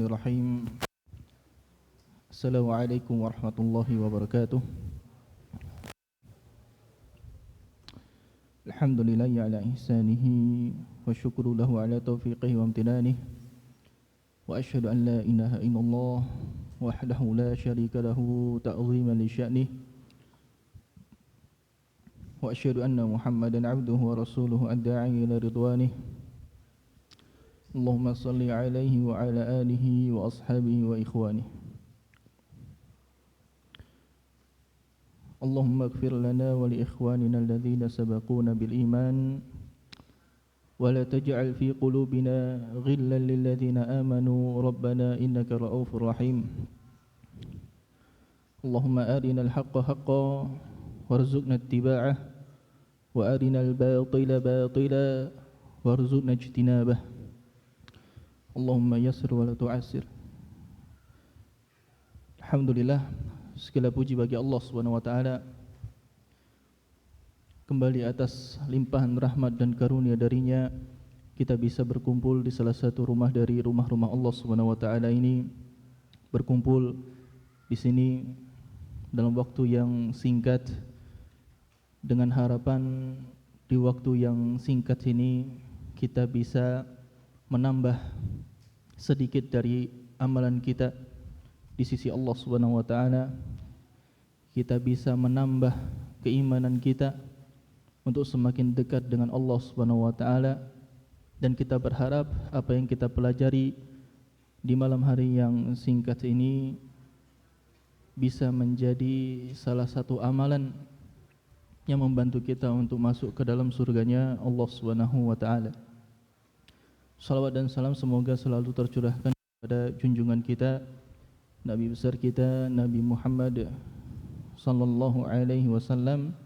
Bismillahirrahmanirrahim. Assalamualaikum warahmatullahi wabarakatuh. Alhamdulillahi ala ihsanihi wa syukru lahu ala taufiqihi wa amtinanihi. Wa asyhadu an la ilaha illallah wahdahu la syarika lahu ta'ziman li sya'nihi. Wa asyhadu anna Muhammadan abduhu wa rasuluhu ad-da'i ila ridwanihi. Allahumma salli alaihi wa ala alihi wa ashabihi wa ikhwanihi. Allahumma ighfir lana wa li ikhwanina alladhina sabaquna bil iman wa la taj'al fi qulubina ghillan lil ladzina amanu rabbana innaka ra'ufur rahim. Allahumma arina al-haqqa haqqan warzuqna ittiba'ah wa arina al-batila batila warzuqna ijtinabah. Allahumma yassir wa la tu'assir. Alhamdulillah, segala puji bagi Allah Subhanahu wa taala, kembali atas limpahan rahmat dan karunia darinya kita bisa berkumpul di salah satu rumah dari rumah-rumah Allah Subhanahu wa taala ini, berkumpul di sini dalam waktu yang singkat dengan harapan di waktu yang singkat ini kita bisa menambah sedikit dari amalan kita di sisi Allah Subhanahu wa taala. Kita bisa menambah keimanan kita untuk semakin dekat dengan Allah Subhanahu wa taala, dan kita berharap apa yang kita pelajari di malam hari yang singkat ini bisa menjadi salah satu amalan yang membantu kita untuk masuk ke dalam surganya Allah Subhanahu wa taala. Salawat dan salam semoga selalu tercurahkan kepada junjungan kita, Nabi besar kita Nabi Muhammad sallallahu alaihi wasallam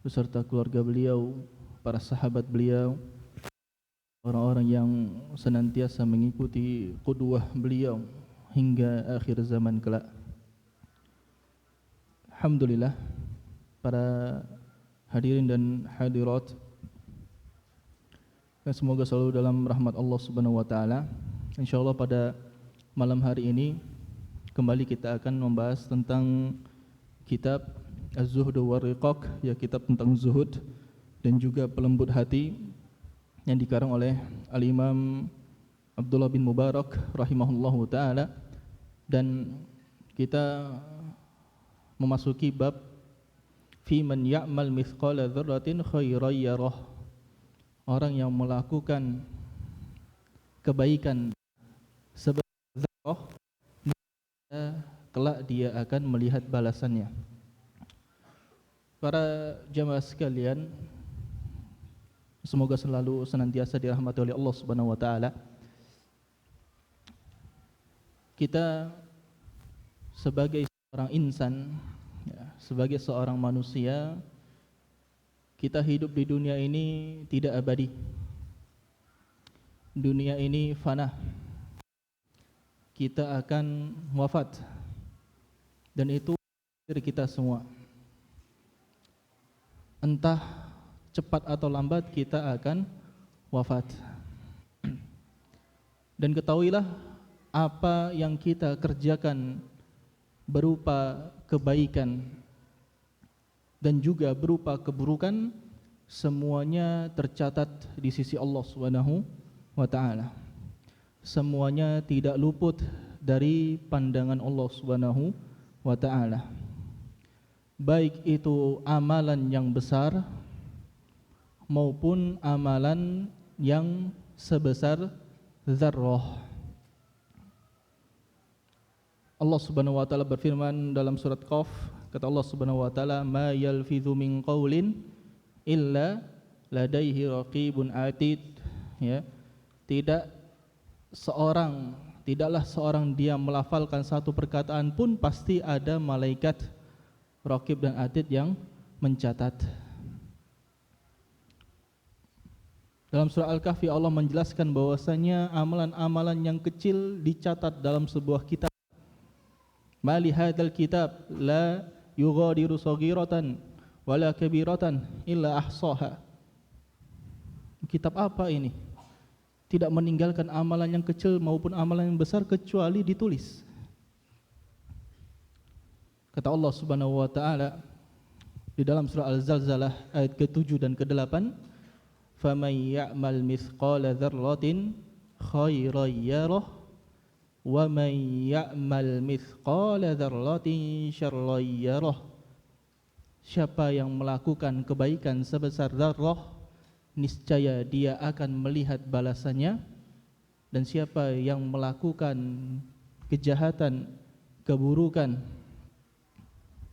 beserta keluarga beliau, para sahabat beliau, orang-orang yang senantiasa mengikuti qudwah beliau hingga akhir zaman kelak. Alhamdulillah, para hadirin dan hadirat, semoga selalu dalam rahmat Allah Subhanahu wa taala. Insyaallah pada malam hari ini kembali kita akan membahas tentang kitab Az-Zuhd wa Riqaq, ya kitab tentang zuhud dan juga pelembut hati yang dikarang oleh Al-Imam Abdullah bin Mubarak rahimahullahu taala, dan kita memasuki bab fi man ya'mal mithqala dzarratin khairan yarah. Orang yang melakukan kebaikan sebesar zarrah, kelak dia akan melihat balasannya. Para jamaah sekalian, semoga selalu senantiasa dirahmati oleh Allah Subhanahu wa taala. Kita sebagai seorang insan, ya, sebagai seorang manusia, kita hidup di dunia ini tidak abadi. Dunia ini fana. Kita akan wafat, dan itu diri kita semua. Entah cepat atau lambat kita akan wafat. Dan ketahuilah, apa yang kita kerjakan berupa kebaikan dan juga berupa keburukan, semuanya tercatat di sisi Allah Subhanahu wa taala. Semuanya tidak luput dari pandangan Allah Subhanahu wa taala. Baik itu amalan yang besar maupun amalan yang sebesar zarrah. Allah Subhanahu wa taala berfirman dalam surat Qaf, kata Allah Subhanahu wa taala, ma yalfidhu min qaulin illa ladaihi raqibun atid. Ya, tidaklah seorang dia melafalkan satu perkataan pun pasti ada malaikat raqib dan atid yang mencatat. Dalam surah Al-Kahfi Allah menjelaskan bahwasanya amalan-amalan yang kecil dicatat dalam sebuah kitab. Ma li hadzal kitab la yughadiru saghiratan wala kabiratan illa ahsaha. Kitab apa ini? tidak meninggalkan amalan yang kecil maupun amalan yang besar kecuali ditulis. Kata Allah Subhanahu wa taala di dalam surah Al-Zalzalah ayat ke-7 dan ke-8, "Faman ya'mal mithqala dzarratin khairan yarah wa man ya'mal mithqala dzarratin syarran yarah." Siapa yang melakukan kebaikan sebesar zarrah, niscaya dia akan melihat balasannya, dan siapa yang melakukan kejahatan, keburukan,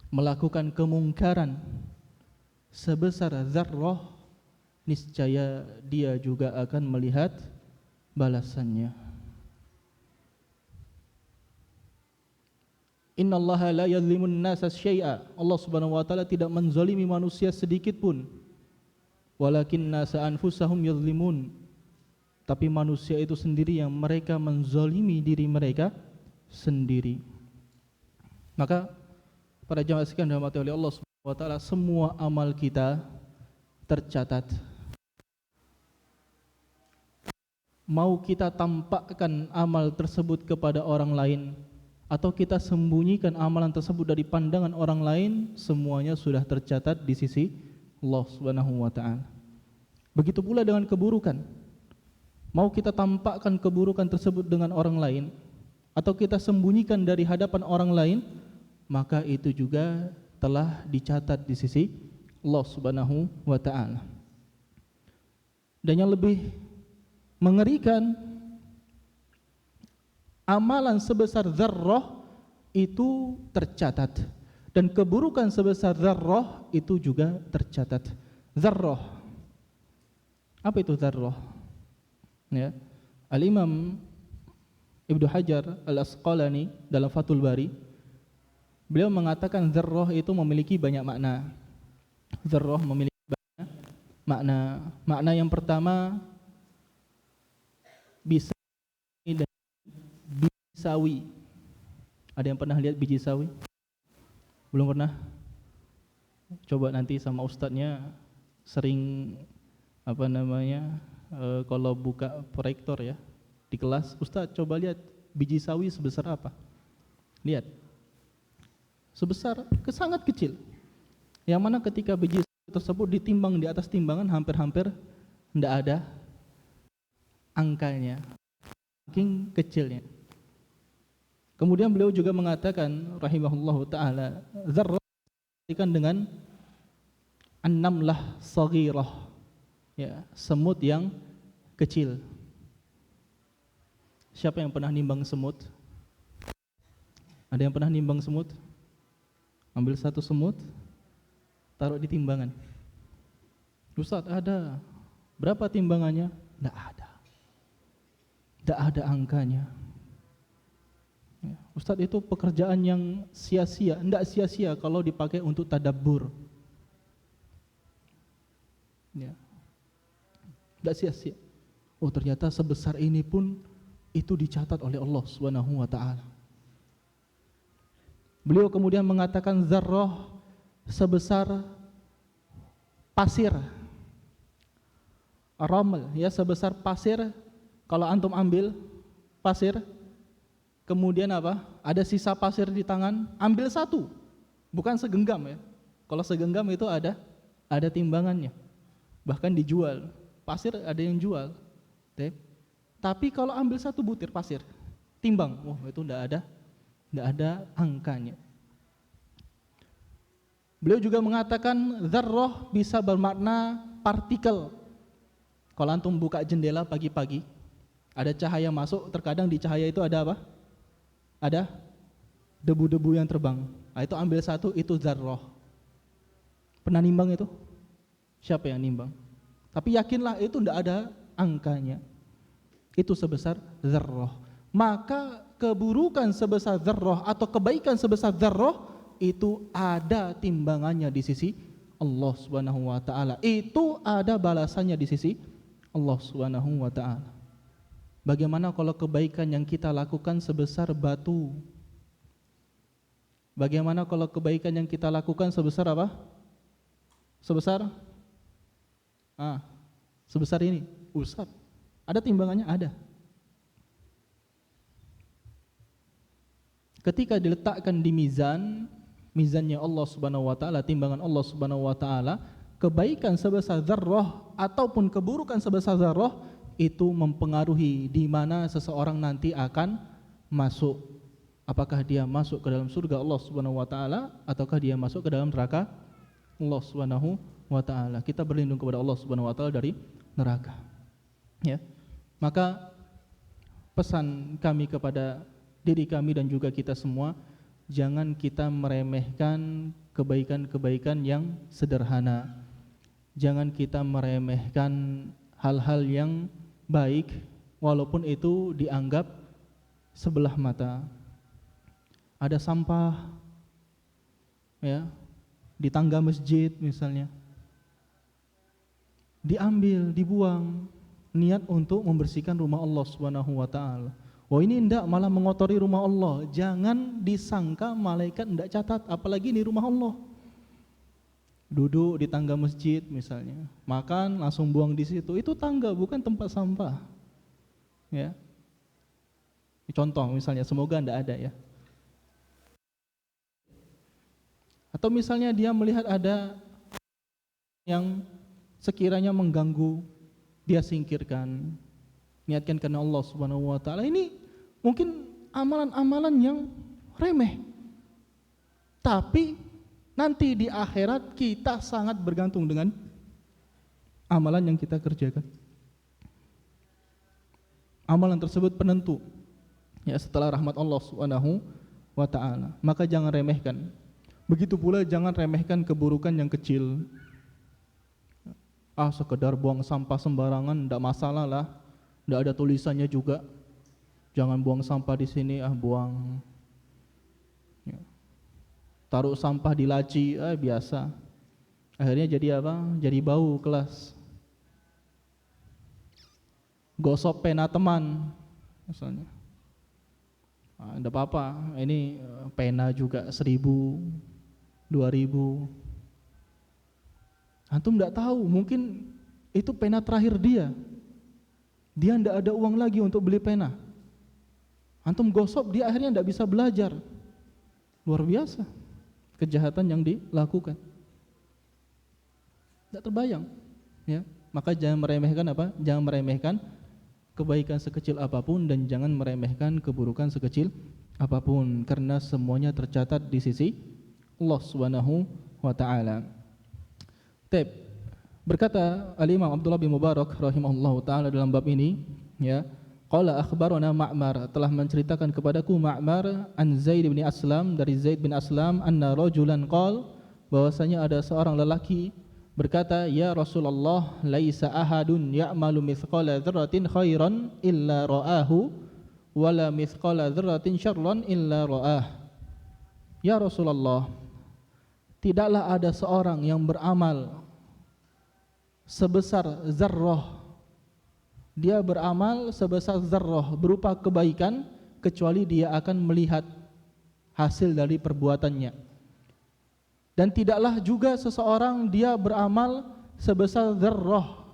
melakukan kemungkaran sebesar zarrah, niscaya dia juga akan melihat balasannya. Innallaha la yadhlimun nasa syai'a. Allah Subhanahu wa taala tidak menzalimi manusia sedikit pun. Walakin nasa anfusahum yadhlimun. Tapi manusia itu sendiri yang mereka menzalimi diri mereka sendiri. Maka para jamaah sekalian dirahmati oleh Allah Subhanahu wa taala, semua amal kita tercatat. Mau kita tampakkan amal tersebut kepada orang lain atau kita sembunyikan amalan tersebut dari pandangan orang lain, semuanya sudah tercatat di sisi Allah Subhanahu wa taala. Begitu pula dengan keburukan. Mau kita tampakkan keburukan tersebut dengan orang lain atau kita sembunyikan dari hadapan orang lain, maka itu juga telah dicatat di sisi Allah Subhanahu wa taala. Dan yang lebih mengerikan, amalan sebesar zarrah itu tercatat dan keburukan sebesar zarrah itu juga tercatat. Zarrah, apa itu zarrah? Ya, Al-Imam Ibnu Hajar Al-Asqalani dalam Fathul Bari, beliau mengatakan zarrah itu memiliki banyak makna. Zarrah memiliki banyak makna. Makna yang pertama, bisa dan biji sawi. Ada yang pernah lihat biji sawi? Belum pernah? Coba nanti sama ustadznya sering kalau buka proyektor ya di kelas, ustadz coba lihat biji sawi sebesar apa. Lihat, sebesar sangat kecil. Yang mana ketika biji sawi tersebut ditimbang di atas timbangan, hampir-hampir tidak ada angkanya, saking kecilnya. Kemudian beliau juga mengatakan rahimahullahu taala, zarrah diartikan dengan an-namlah saghirah, ya, semut yang kecil. Siapa yang pernah nimbang semut? Ada yang pernah nimbang semut? Ambil satu semut, taruh di timbangan. Ustaz, ada. Berapa timbangannya? Tidak ada. Tidak ada angkanya. Ya, Ustaz, itu pekerjaan yang sia-sia. Tidak sia-sia kalau dipakai untuk tadabbur. Ya. Tidak sia-sia. Oh, ternyata sebesar ini pun itu dicatat oleh Allah Subhanahu wa taala. Beliau kemudian mengatakan zarrah sebesar pasir. Raml, ya, sebesar pasir. Kalau antum ambil pasir, kemudian apa? Ada sisa pasir di tangan, ambil satu. Bukan segenggam ya. Kalau segenggam itu ada timbangannya. Bahkan dijual. Pasir ada yang jual. Tapi kalau ambil satu butir pasir, timbang, itu tidak ada angkanya. Beliau juga mengatakan zarrah bisa bermakna partikel. Kalau antum buka jendela pagi-pagi, ada cahaya masuk, terkadang di cahaya itu ada apa? Ada debu-debu yang terbang. Nah, itu ambil satu, itu zarrah. Pernah nimbang itu? Siapa yang nimbang? Tapi yakinlah itu tidak ada angkanya. Itu sebesar zarrah. Maka keburukan sebesar zarrah atau kebaikan sebesar zarrah itu ada timbangannya di sisi Allah Subhanahu wa taala. Itu ada balasannya di sisi Allah Subhanahu wa taala. Bagaimana kalau kebaikan yang kita lakukan sebesar batu? Bagaimana kalau kebaikan yang kita lakukan sebesar apa? Sebesar ini, Ustaz. Ada timbangannya? Ada. Ketika diletakkan di mizannya Allah Subhanahu wa taala, timbangan Allah Subhanahu wa taala, kebaikan sebesar zarrah ataupun keburukan sebesar zarrah itu mempengaruhi di mana seseorang nanti akan masuk. Apakah dia masuk ke dalam surga Allah Subhanahu wa taala ataukah dia masuk ke dalam neraka Allah Subhanahu wa taala. Kita berlindung kepada Allah Subhanahu wa taala dari neraka. Ya. Maka pesan kami kepada diri kami dan juga kita semua, jangan kita meremehkan kebaikan-kebaikan yang sederhana. Jangan kita meremehkan hal-hal yang baik walaupun itu dianggap sebelah mata. Ada sampah ya di tangga masjid misalnya, diambil, dibuang, niat untuk membersihkan rumah Allah Subhanahu wa taala. Oh ini hendak malah mengotori rumah Allah. Jangan disangka malaikat hendak catat, apalagi di rumah Allah. Duduk di tangga masjid misalnya, makan langsung buang di situ. Itu tangga, bukan tempat sampah. Ya. Contoh misalnya, semoga hendak ada ya. Atau misalnya dia melihat ada yang sekiranya mengganggu, dia singkirkan. Niatkan karena Allah Subhanahu wa taala. Ini mungkin amalan-amalan yang remeh. Tapi nanti di akhirat kita sangat bergantung dengan amalan yang kita kerjakan. Amalan tersebut penentu ya setelah rahmat Allah Subhanahu wa taala. Maka jangan remehkan. Begitu pula jangan remehkan keburukan yang kecil. Sekedar buang sampah sembarangan enggak masalah lah. Enggak ada tulisannya juga. Jangan buang sampah di sini, buang. Ya. Taruh sampah di laci, biasa. Akhirnya jadi apa? Jadi bau kelas. Gosok pena teman, misalnya. Enggak apa-apa. Ini pena juga 1.000, 2.000. Antum enggak tahu, mungkin itu pena terakhir dia. Dia tidak ada uang lagi untuk beli pena. Antum gosok, dia akhirnya tidak bisa belajar. Luar biasa kejahatan yang dilakukan. Tidak terbayang ya. Maka jangan meremehkan apa? Jangan meremehkan kebaikan sekecil apapun dan jangan meremehkan keburukan sekecil apapun, karena semuanya tercatat di sisi Allah Subhanahu wa taala. Berkata Al-Imam Abdullah bin Mubarak rahimahullahu taala dalam bab ini, ya, qala akhbarana Ma'mar, telah menceritakan kepadaku Ma'mar an Zaid bin Aslam, dari Zaid bin Aslam, anna rajulan qala, bahwasanya ada seorang lelaki berkata, ya Rasulullah, laisa ahadun ya'malu mithqala dzarratin khairan illa ra'ahu wala mithqala dzarratin syarran illa ra'ah. Ya Rasulullah, tidaklah ada seorang yang beramal sebesar zarrah, dia beramal sebesar zarrah berupa kebaikan, kecuali dia akan melihat hasil dari perbuatannya. Dan tidaklah juga seseorang dia beramal sebesar zarrah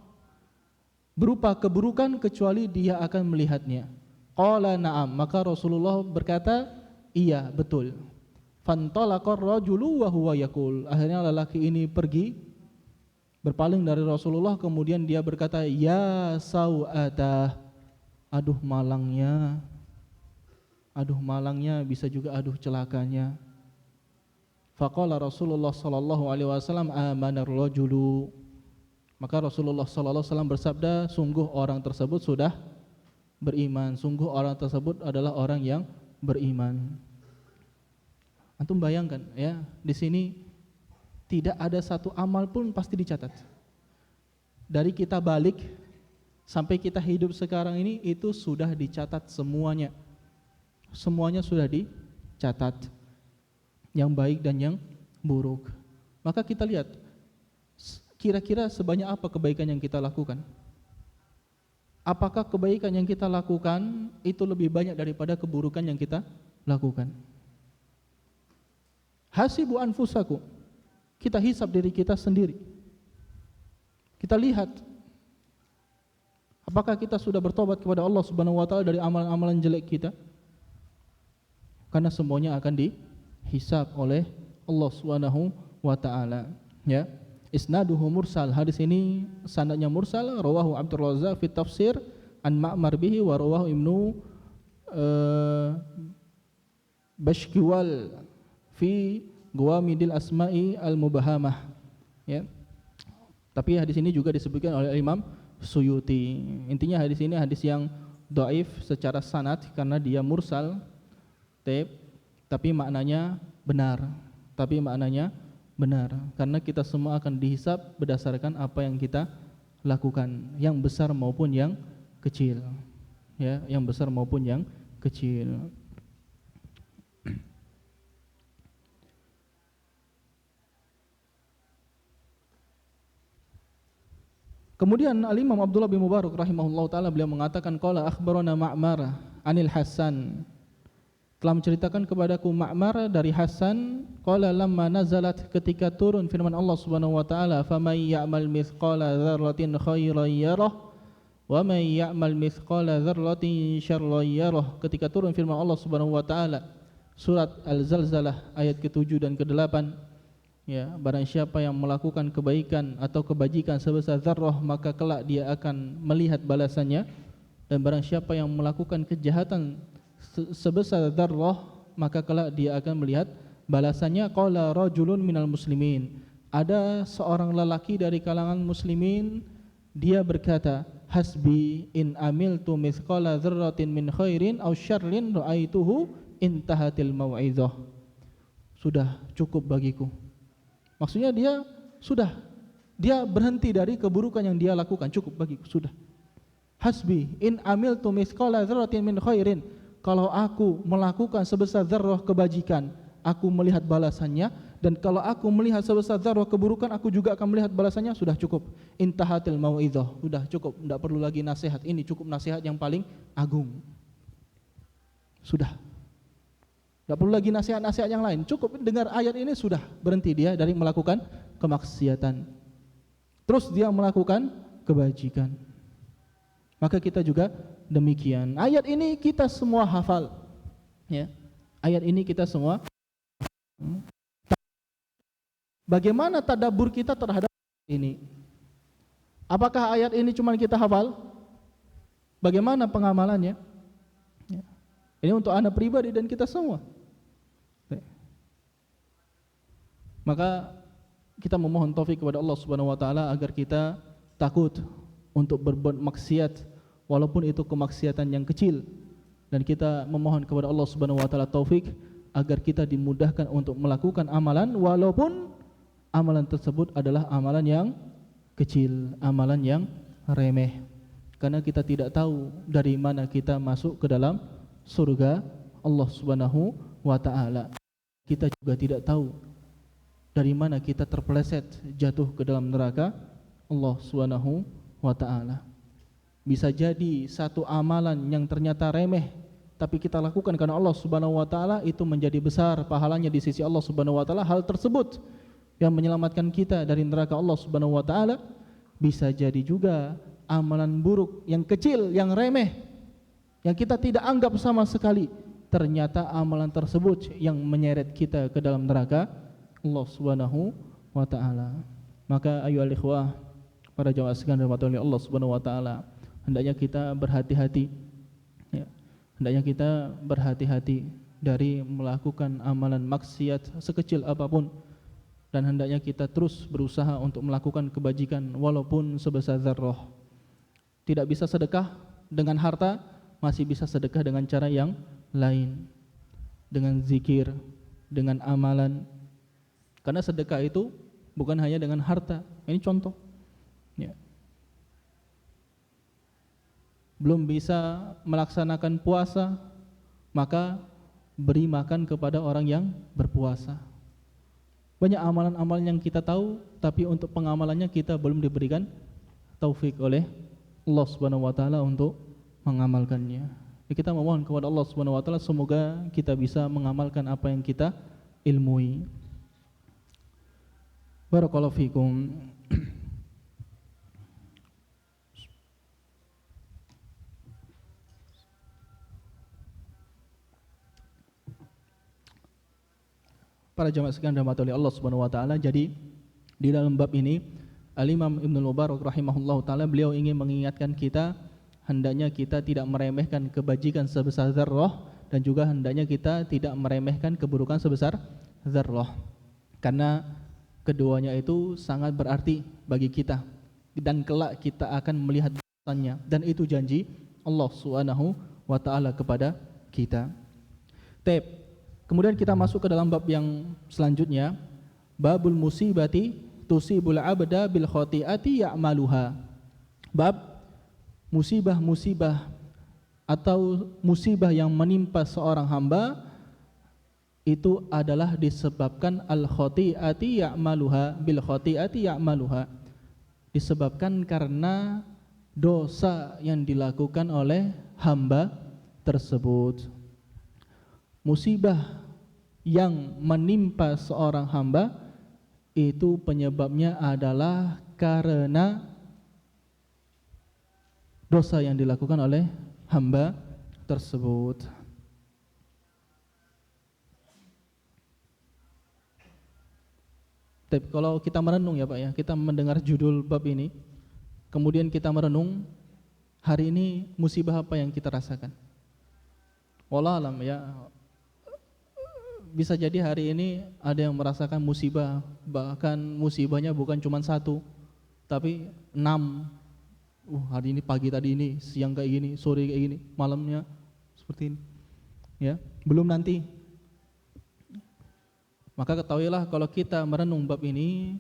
berupa keburukan, kecuali dia akan melihatnya. Qala na'am, maka Rasulullah berkata, iya betul. Fantalaqar rajulu wa huwa yaqul, akhirnya lelaki ini pergi berpaling dari Rasulullah, kemudian dia berkata, ya sau'atah, aduh malangnya, bisa juga aduh celakanya. Faqala Rasulullah sallallahu alaihi wasallam, amanar rajulu, maka Rasulullah sallallahu alaihi wasallam bersabda, sungguh orang tersebut sudah beriman, sungguh orang tersebut adalah orang yang beriman. Antum bayangkan ya, di sini tidak ada satu amal pun pasti dicatat. Dari kita balik sampai kita hidup sekarang ini, itu sudah dicatat semuanya. Semuanya sudah dicatat, yang baik dan yang buruk. Maka kita lihat, kira-kira sebanyak apa kebaikan yang kita lakukan? Apakah kebaikan yang kita lakukan itu lebih banyak daripada keburukan yang kita lakukan? Hasibu anfusakum, kita hisab diri kita sendiri. Kita lihat Apakah kita sudah bertobat kepada Allah Subhanahu wa taala dari amalan-amalan jelek kita? Karena semuanya akan dihisab oleh Allah Subhanahu wa taala, ya. Isnaduhu mursal. Hadis ini sanadnya mursal, rawahu Abdul Razzaq fi tafsir an Ma'mar bihi wa rawahu Ibnu Bashkiwal fi Guwamidil Asma'i al-Mubahamah, ya. Tapi hadis ini juga disebutkan oleh Imam Suyuti. Intinya hadis ini hadis yang dhaif secara sanad karena dia mursal, tapi maknanya benar. Karena kita semua akan dihisab berdasarkan apa yang kita lakukan, yang besar maupun yang kecil, ya, yang besar maupun yang kecil. Kemudian Al-Imam Abdullah bin Mubarak rahimahullah ta'ala beliau mengatakan, qala akhbarana Ma'mar anil Hasan, telah menceritakan kepadaku Ma'mar dari Hasan, qala lamma nazalat, ketika turun firman Allah Subhanahu wa taala, famay ya'mal mithqala dzarratin khairan yarah wa may ya'mal mithqala dzarratin syarran yarah. Ketika turun firman Allah Subhanahu wa taala, surat Al-Zalzalah ayat ke-7 dan ke-8, ya, barang siapa yang melakukan kebaikan atau kebajikan sebesar zarrah, maka kelak dia akan melihat balasannya, dan barang siapa yang melakukan kejahatan sebesar zarrah, maka kelak dia akan melihat balasannya. Qala rajulun minal muslimin, ada seorang lelaki dari kalangan muslimin, dia berkata, hasbi in amiltu mithqala dzarratin min khairin aw syarrin ra'aituhu intahatil mau'izah. Sudah cukup bagiku. Maksudnya dia berhenti dari keburukan yang dia lakukan, cukup bagiku, sudah. Hasbi in amiltu mithqala dzarratin min khairin, kalau aku melakukan sebesar zarrah kebajikan, aku melihat balasannya, dan kalau aku melihat sebesar zarrah keburukan, aku juga akan melihat balasannya, sudah cukup. Intahatil mau'izah, sudah cukup, tidak perlu lagi nasihat, ini cukup nasihat yang paling agung. Sudah. Tidak perlu lagi nasihat-nasihat yang lain, cukup dengar ayat ini sudah berhenti dia dari melakukan kemaksiatan. Terus dia melakukan kebajikan. Maka kita juga demikian. Ayat ini kita semua hafal, ya. Ayat ini kita semua. Bagaimana tadabbur kita terhadap ini? Apakah ayat ini cuma kita hafal? Bagaimana pengamalannya? Ya. Ini untuk anak pribadi dan kita semua. Maka kita memohon taufik kepada Allah Subhanahu wa taala agar kita takut untuk berbuat maksiat walaupun itu kemaksiatan yang kecil, dan kita memohon kepada Allah Subhanahu wa taala taufik agar kita dimudahkan untuk melakukan amalan walaupun amalan tersebut adalah amalan yang kecil, amalan yang remeh. Karena kita tidak tahu dari mana kita masuk ke dalam surga Allah Subhanahu wa taala. Kita juga tidak tahu dari mana kita terpeleset jatuh ke dalam neraka Allah Subhanahu wa taala. Bisa jadi satu amalan yang ternyata remeh tapi kita lakukan karena Allah Subhanahu wa taala, itu menjadi besar pahalanya di sisi Allah Subhanahu wa taala. Hal tersebut yang menyelamatkan kita dari neraka Allah Subhanahu wa taala. Bisa jadi juga amalan buruk yang kecil, yang remeh, yang kita tidak anggap sama sekali, ternyata amalan tersebut yang menyeret kita ke dalam neraka Allah Subhanahu wa taala. Maka ayu al-ikhwah, para jamaah sekalian rahmatullahi Allah Subhanahu wa taala, hendaknya kita berhati-hati, ya. Hendaknya kita berhati-hati dari melakukan amalan maksiat sekecil apapun, dan hendaknya kita terus berusaha untuk melakukan kebajikan walaupun sebesar zarrah. Tidak bisa sedekah dengan harta, masih bisa sedekah dengan cara yang lain, dengan zikir, dengan amalan. Karena sedekah itu bukan hanya dengan harta. Ini contoh, ya. Belum bisa melaksanakan puasa, maka beri makan kepada orang yang berpuasa. Banyak amalan-amalan yang kita tahu, tapi untuk pengamalannya kita belum diberikan taufik oleh Allah Subhanahu wa taala untuk mengamalkannya. Kita memohon kepada Allah Subhanahu wa taala semoga kita bisa mengamalkan apa yang kita ilmui. Barakallahu fikum. Para jamaah sekalian dirahmati oleh Allah Subhanahu wa taala, jadi di dalam bab ini Al-Imam Ibnu Mubarak rahimahullahu taala beliau ingin mengingatkan kita hendaknya kita tidak meremehkan kebajikan sebesar zarrah dan juga hendaknya kita tidak meremehkan keburukan sebesar zarrah. Karena keduanya itu sangat berarti bagi kita dan kelak kita akan melihat balasannya, dan itu janji Allah Subhanahu wa taala kepada kita. Kemudian kita masuk ke dalam bab yang selanjutnya, babul musibati tusibul abda bil khati'ati ya'maluha. Bab musibah-musibah atau musibah yang menimpa seorang hamba itu adalah disebabkan al khati'ati ya'maluha, bil khati'ati ya'maluha, disebabkan karena dosa yang dilakukan oleh hamba tersebut. Musibah yang menimpa seorang hamba itu penyebabnya adalah karena dosa yang dilakukan oleh hamba tersebut. Tapi kalau kita merenung ya Pak ya, kita mendengar judul bab ini, kemudian kita merenung, hari ini musibah apa yang kita rasakan? Wallah alam ya, bisa jadi hari ini ada yang merasakan musibah, bahkan musibahnya bukan cuma satu, tapi 6. Hari ini pagi tadi ini, siang kayak gini, sore kayak gini, malamnya seperti ini. Ya, belum nanti. Maka ketahuilah kalau kita merenung bab ini,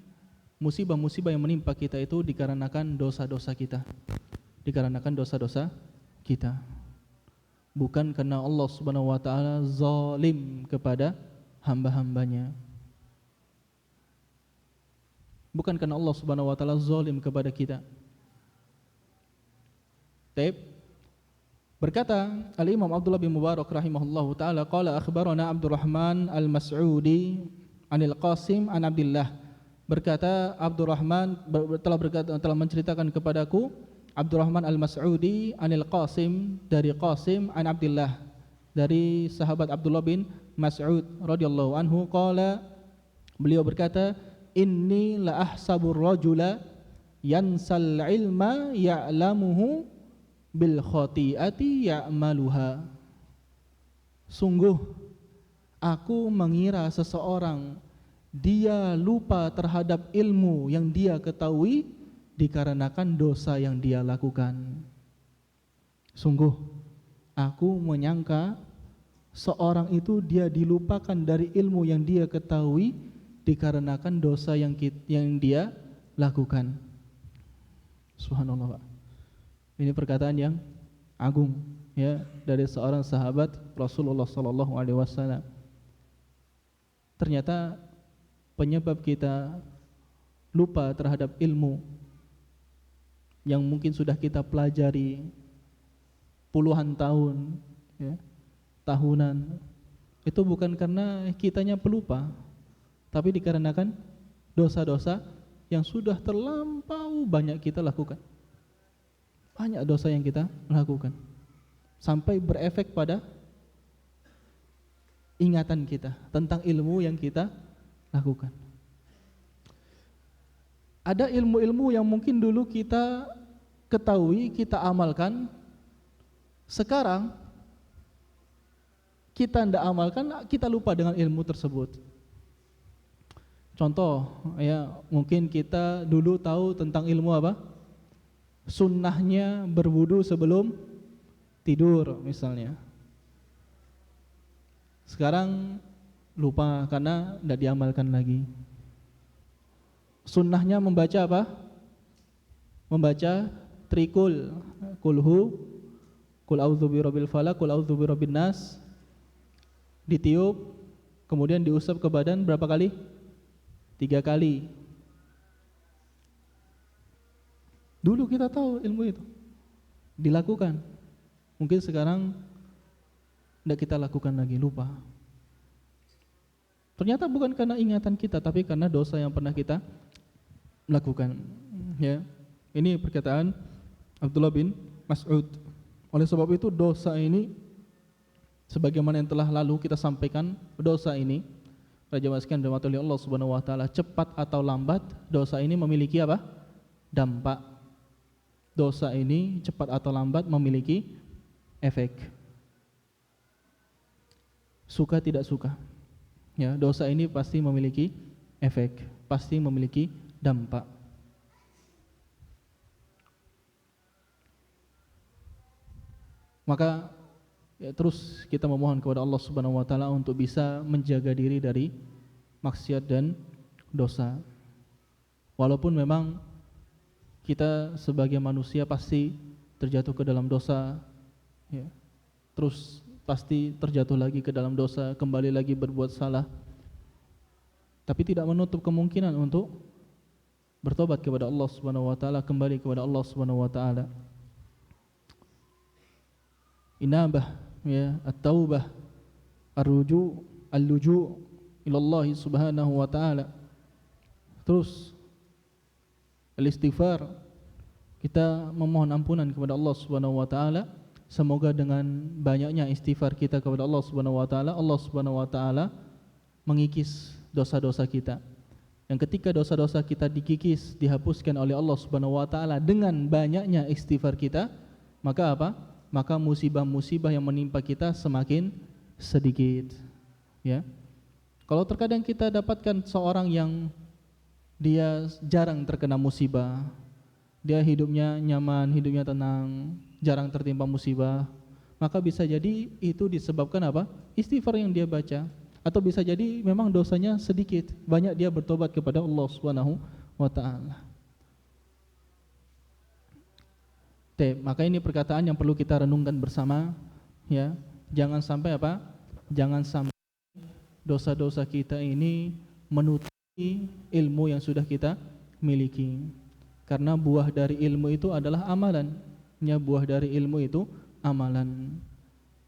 musibah-musibah yang menimpa kita itu dikarenakan dosa-dosa kita. Dikarenakan dosa-dosa kita. Bukan karena Allah Subhanahu wa taala zalim kepada hamba-hambanya. Bukan karena Allah Subhanahu wa taala zalim kepada kita. Berkata Al-Imam Abdullah bin Mubarak rahimahullahu taala, qala akhbarana Abdurrahman Al-Mas'udi anil Qasim an Abdullah. Berkata Abdurrahman telah menceritakan kepadaku Abdurrahman Al-Mas'udi anil Qasim, dari Qasim an Abdullah, dari sahabat Abdullah bin Mas'ud radhiyallahu anhu, qala, beliau berkata, inni la ahsabur rajula yansal ilma ya'lamuhu bil khati'ati ya'maluha. Sungguh aku mengira seseorang dia lupa terhadap ilmu yang dia ketahui dikarenakan dosa yang dia lakukan. Sungguh aku menyangka seorang itu dia dilupakan dari ilmu yang dia ketahui dikarenakan dosa yang dia lakukan. Subhanallah Pak. Ini perkataan yang agung ya dari seorang sahabat Rasulullah sallallahu alaihi wasallam. Ternyata penyebab kita lupa terhadap ilmu yang mungkin sudah kita pelajari puluhan tahun ya, tahunan, itu bukan karena kitanya pelupa, tapi dikarenakan dosa-dosa yang sudah terlampau banyak kita lakukan. Banyak dosa yang kita lakukan sampai berefek pada ingatan kita tentang ilmu yang kita lakukan. Ada ilmu-ilmu yang mungkin dulu kita ketahui, kita amalkan, sekarang kita tidak amalkan, kita lupa dengan ilmu tersebut. Contoh ya, mungkin kita dulu tahu tentang ilmu apa? Sunnahnya berwudu sebelum tidur misalnya. Sekarang lupa karena tidak diamalkan lagi. Sunnahnya membaca apa? Membaca trikul, kulhu, kul a'udzu birabbil falaq, kul a'udzu birabbin nas, ditiup, kemudian diusap ke badan berapa kali? 3 kali. Dulu kita tahu ilmu itu dilakukan, mungkin sekarang tidak kita lakukan lagi, lupa. Ternyata bukan karena ingatan kita, tapi karena dosa yang pernah kita lakukan. Ya, ini perkataan Abdullah bin Mas'ud. Oleh sebab itu dosa ini, sebagaimana yang telah lalu kita sampaikan, dosa ini Para jamaah sekalian dirahmati oleh Allah Subhanahu wa taala, cepat atau lambat dosa ini memiliki apa? Dampak. Dosa ini cepat atau lambat memiliki efek. Suka tidak suka. Ya, dosa ini pasti memiliki efek, pasti memiliki dampak. Maka ya, terus kita memohon kepada Allah Subhanahu wa taala untuk bisa menjaga diri dari maksiat dan dosa. Walaupun memang kita sebagai manusia pasti terjatuh ke dalam dosa, ya. Terus pasti terjatuh lagi ke dalam dosa, kembali lagi berbuat salah. Tapi tidak menutup kemungkinan untuk bertobat kepada Allah Subhanahu wa taala, kembali kepada Allah Subhanahu wa taala. Inabah, ya, at-taubah, al-luju' ila Allah Subhanahu wa taala. Terus al-istighfar, kita memohon ampunan kepada Allah Subhanahu wa taala. Semoga dengan banyaknya istighfar kita kepada Allah Subhanahu wa taala, Allah Subhanahu wa taala mengikis dosa-dosa kita. Dan ketika dosa-dosa kita dikikis, dihapuskan oleh Allah Subhanahu wa taala dengan banyaknya istighfar kita, maka apa? Maka musibah-musibah yang menimpa kita semakin sedikit. Ya. Kalau terkadang kita dapatkan seorang yang dia jarang terkena musibah, dia hidupnya nyaman, hidupnya tenang, jarang tertimpa musibah, maka bisa jadi itu disebabkan apa? Istighfar yang dia baca. Atau bisa jadi memang dosanya sedikit, banyak dia bertobat kepada Allah Subhanahu wa taala. Maka ini perkataan yang perlu kita renungkan bersama, ya. Jangan sampai apa? Jangan sampai dosa-dosa kita ini menutupi ilmu yang sudah kita miliki. Karena buah dari ilmu itu adalah amalan. Ya, buah dari ilmu itu amalan.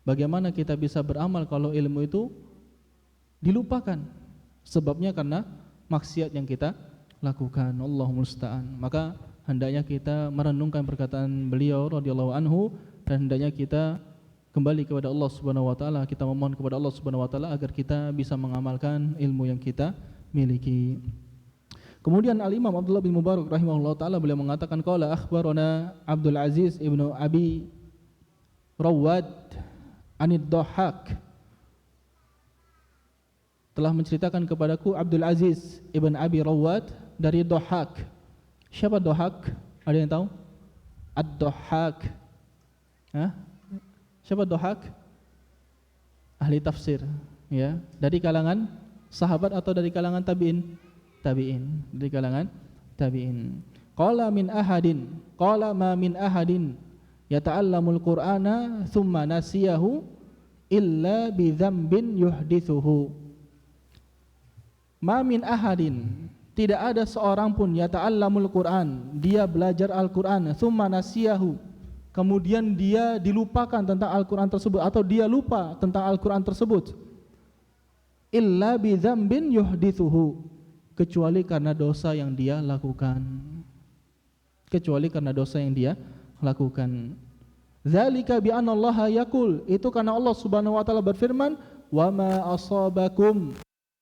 Bagaimana kita bisa beramal kalau ilmu itu dilupakan? Sebabnya karena maksiat yang kita lakukan. Allahumma musta'an. Maka hendaknya kita merenungkan perkataan beliau radhiyallahu anhu, dan hendaknya kita kembali kepada Allah Subhanahu wa taala, kita memohon kepada Allah Subhanahu wa taala agar kita bisa mengamalkan ilmu yang kita miliki. Kemudian Al-Imam Abdullah bin Mubarak rahimahullah ta'ala beliau mengatakan, qala akhbarana Abdul Aziz ibnu Abi Rawad anid Dhahhak, telah menceritakan kepadaku Abdul Aziz ibn Abi Rawad dari Dhahhak. Siapa Dhahhak? Ada yang tahu? Ad-Dhahhak. Siapa Dhahhak? Ahli tafsir, ya, dari kalangan sahabat atau dari kalangan tabi'in? Dari kalangan tabi'in. Qala ma min ahadin yata'allamul Qur'ana thumma nasiyahu illa bi dzambin yuhdithuhu. Ma min ahadin, tidak ada seorang pun yata'allamul Qur'an, dia belajar Al-Qur'an, thumma nasiyahu, kemudian dia dilupakan tentang Al-Qur'an tersebut, atau dia lupa tentang Al-Qur'an tersebut, illa bi dzambin yuhdithuhu, kecuali karena dosa yang dia lakukan. Kecuali karena dosa yang dia lakukan. Dzalika bi anna Allah yaqul, itu karena Allah Subhanahu wa taala berfirman, wa ma asabakum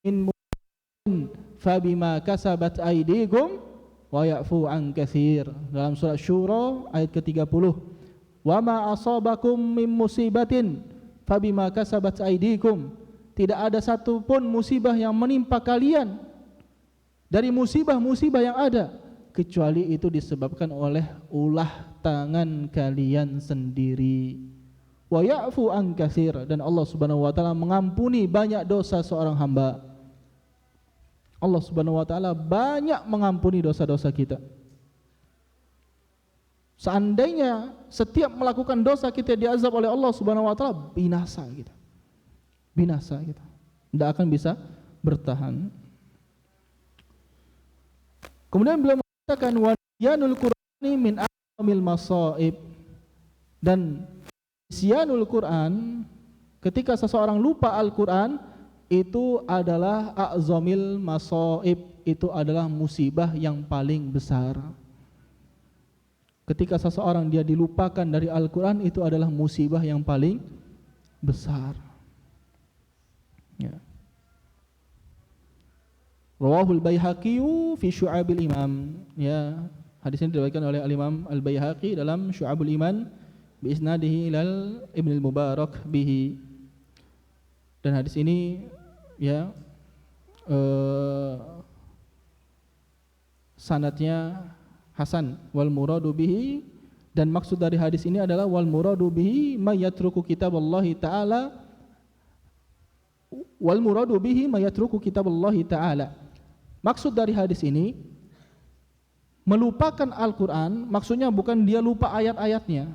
min musibatin fabima kasabat aydikum wa ya'fu an katsir. Dalam surah Syura ayat ke-30. Wa ma asabakum min musibatin fabima kasabat aydikum, tidak ada satu pun musibah yang menimpa kalian dari musibah-musibah yang ada, kecuali itu disebabkan oleh ulah tangan kalian sendiri. Wa ya'fu an katsir, dan Allah Subhanahu wa taala mengampuni banyak dosa seorang hamba. Allah Subhanahu wa taala banyak mengampuni dosa-dosa kita. Seandainya setiap melakukan dosa kita diazab oleh Allah Subhanahu wa taala, binasa kita. Binasa kita. Tidak akan bisa bertahan. Kemudian beliau mengatakan wa nisyanul Qur'ani min a'zamil masaib, dan nisyanul Qur'an, ketika seseorang lupa Al-Qur'an, itu adalah a'zamil masaib, itu adalah musibah yang paling besar. Ketika seseorang dia dilupakan dari Al-Qur'an, itu adalah musibah yang paling besar. Ya. Rawahul Baihaqi fi Syu'abil Iman. Ya, hadis ini diriwayatkan oleh Al-Imam Al-Baihaqi dalam Syu'abul Iman bi isnadihi ilal Ibnu Mubarak bihi. Dan hadis ini ya sanadnya hasan. Wal muradu bihi, dan maksud dari hadis ini adalah wal muradu bihi may yatruku kitaballahi ta'ala, wal muradu bihi may yatruku kitaballahi ta'ala. Maksud dari hadis ini melupakan Al-Qur'an, maksudnya bukan dia lupa ayat-ayatnya.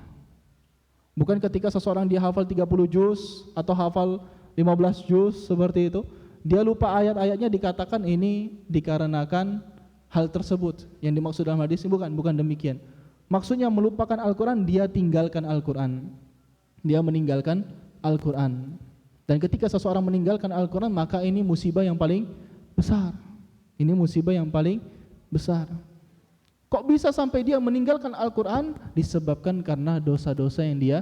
Bukan ketika seseorang dia hafal 30 juz atau hafal 15 juz seperti itu, dia lupa ayat-ayatnya dikatakan ini dikarenakan hal tersebut. Yang dimaksud dalam hadis ini bukan demikian. Maksudnya melupakan Al-Quran, dia tinggalkan Al-Quran, dia meninggalkan Al-Quran. Dan ketika seseorang meninggalkan Al-Quran, maka ini musibah yang paling besar. Ini musibah yang paling besar. Kok bisa sampai dia meninggalkan Al-Quran? Disebabkan karena dosa-dosa yang dia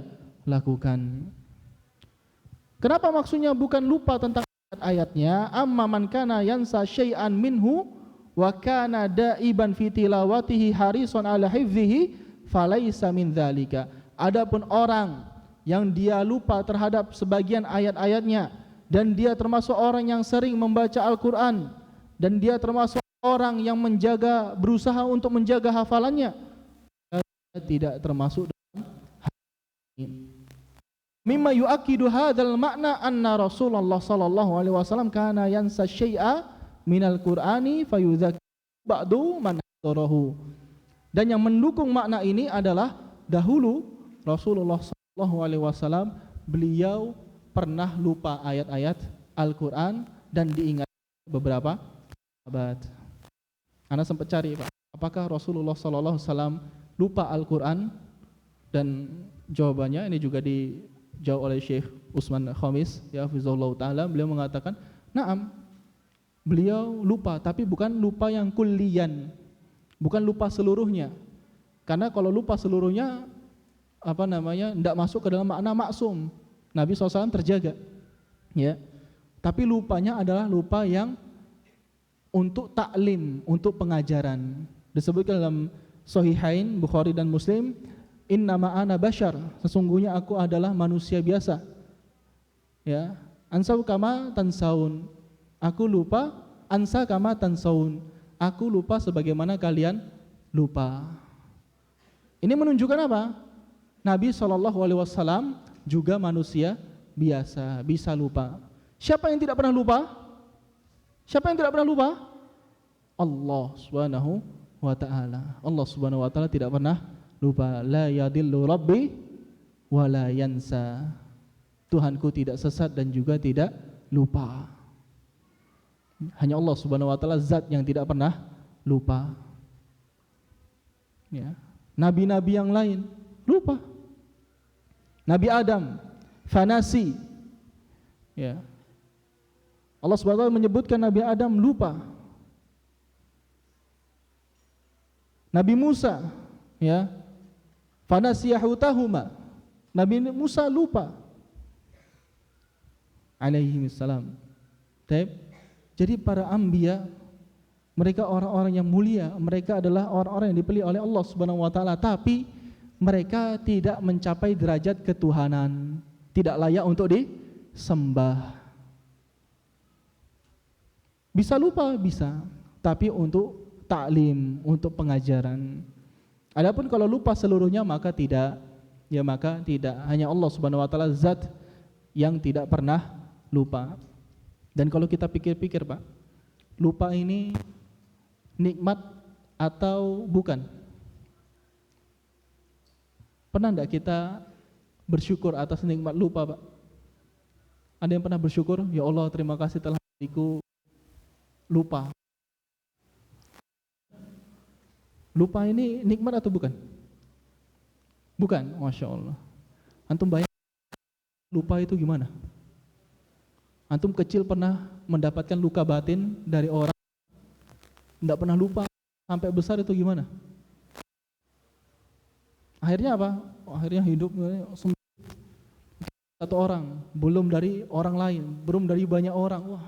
lakukan. Kenapa maksudnya bukan lupa tentang ayat-ayatnya? Amma man kana yansa syai'an minhu wa kana da'iban fi tilawatihi harisun ala hifdhihi falaisa min dzalika. Adapun orang yang dia lupa terhadap sebagian ayat-ayatnya dan dia termasuk orang yang sering membaca Al-Qur'an dan dia termasuk orang yang berusaha untuk menjaga hafalannya, dia tidak termasuk dalam hal ini. Mimma yu'akkidu hadzal makna anna Rasulullah sallallahu alaihi wasallam kana yansa syai'a minal Qur'ani fayudzakkiru ba'du man hadarahu. Dan yang mendukung makna ini adalah dahulu Rasulullah sallallahu alaihi wasallam beliau pernah lupa ayat-ayat Al-Qur'an dan diingat beberapa sahabat. Ana sempat cari, Pak, apakah Rasulullah sallallahu alaihi wasallam lupa Al-Qur'an? Dan jawabannya ini juga dijawab oleh Syekh Utsman Khamis ya hafizahullah taala. Beliau mengatakan, "Na'am, beliau lupa, tapi bukan lupa yang kulliyan, bukan lupa seluruhnya. Karena kalau lupa seluruhnya, tidak masuk ke dalam makna maksum. Nabi SAW terjaga, ya. Tapi lupanya adalah lupa yang untuk taklim, untuk pengajaran. Disebutkan dalam Sahihain Bukhari dan Muslim, innama ana bashar, sesungguhnya aku adalah manusia biasa. Ya, ansau kama tansaun. Aku lupa, ansa kama tansaun. Aku lupa sebagaimana kalian lupa. Ini menunjukkan apa? Nabi SAW juga manusia biasa, bisa lupa. Siapa yang tidak pernah lupa? Siapa yang tidak pernah lupa? Allah Subhanahu wa ta'ala. Allah Subhanahu wa ta'ala tidak pernah lupa. La yadillu rabbi wa la yansa. Tuhanku tidak sesat dan juga tidak lupa. Hanya Allah Subhanahu wa ta'ala zat yang tidak pernah lupa. Ya. Nabi-nabi yang lain lupa. Nabi Adam fanasi. Ya. Allah Subhanahu wa ta'ala menyebutkan Nabi Adam lupa. Nabi Musa, ya, fanasiyahutahuma. Nabi Musa lupa. Alaihi salam. Jadi para anbiya, mereka orang-orang yang mulia, mereka adalah orang-orang yang dipilih oleh Allah Subhanahu wa taala, tapi mereka tidak mencapai derajat ketuhanan, tidak layak untuk disembah. Bisa lupa, bisa, tapi untuk taklim, untuk pengajaran. Adapun kalau lupa seluruhnya maka tidak, ya maka tidak. Hanya Allah Subhanahu wa taala zat yang tidak pernah lupa. Dan kalau kita pikir-pikir, Pak, lupa ini nikmat atau bukan? Pernah enggak kita bersyukur atas nikmat lupa, Pak? Ada yang pernah bersyukur? Ya Allah, terima kasih telah memberiku lupa. Lupa ini nikmat atau bukan? Bukan, Masya Allah. Antum bayangkan lupa itu gimana? Antum kecil pernah mendapatkan luka batin dari orang, tidak pernah lupa, sampai besar itu gimana? Akhirnya apa? Akhirnya hidup satu orang, belum dari orang lain, belum dari banyak orang. Wah,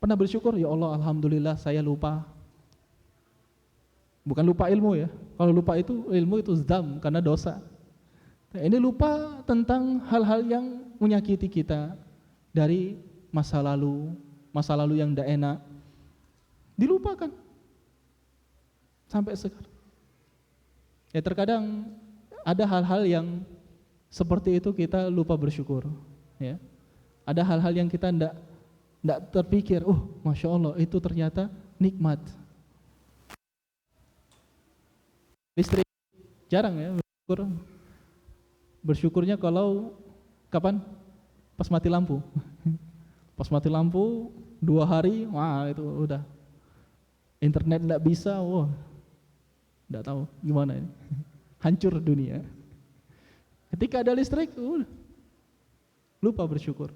Pernah bersyukur, ya Allah alhamdulillah saya lupa. Bukan lupa ilmu ya. Kalau lupa itu ilmu itu zdam karena dosa. Nah, ini lupa tentang hal-hal yang menyakiti kita dari masa lalu yang tidak enak. Dilupakan sampai sekarang. Ya terkadang ada hal-hal yang seperti itu kita lupa bersyukur. Ya, ada hal-hal yang kita tidak terpikir. Masya Allah itu ternyata nikmat. Listrik jarang ya bersyukur. Bersyukurnya kalau kapan? Pas mati lampu. Pas mati lampu 2 hari, wah itu udah. Internet tidak bisa, tidak tahu gimana ya. Hancur dunia. Ketika ada listrik, lupa bersyukur.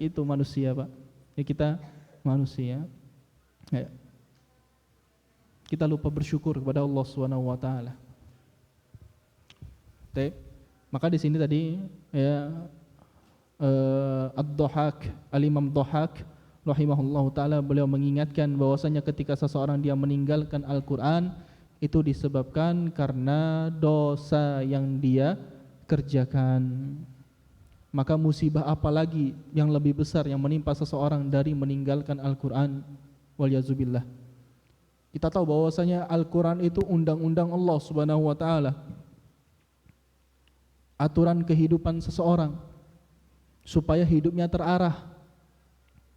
Itu manusia, Pak. Ya kita manusia. Ya. Kita lupa bersyukur kepada Allah Subhanahu wa taala. Maka di sini tadi ya Ad-Dhahhak, Al-Imam Dhahhak rahimahullahu taala beliau mengingatkan bahwasanya ketika seseorang dia meninggalkan Al-Qur'an itu disebabkan karena dosa yang dia kerjakan. Maka musibah apa lagi yang lebih besar yang menimpa seseorang dari meninggalkan Al-Qur'an? Walyazubillah. Kita tahu bahwasanya Al-Qur'an itu undang-undang Allah Subhanahu wa taala. Aturan kehidupan seseorang supaya hidupnya terarah.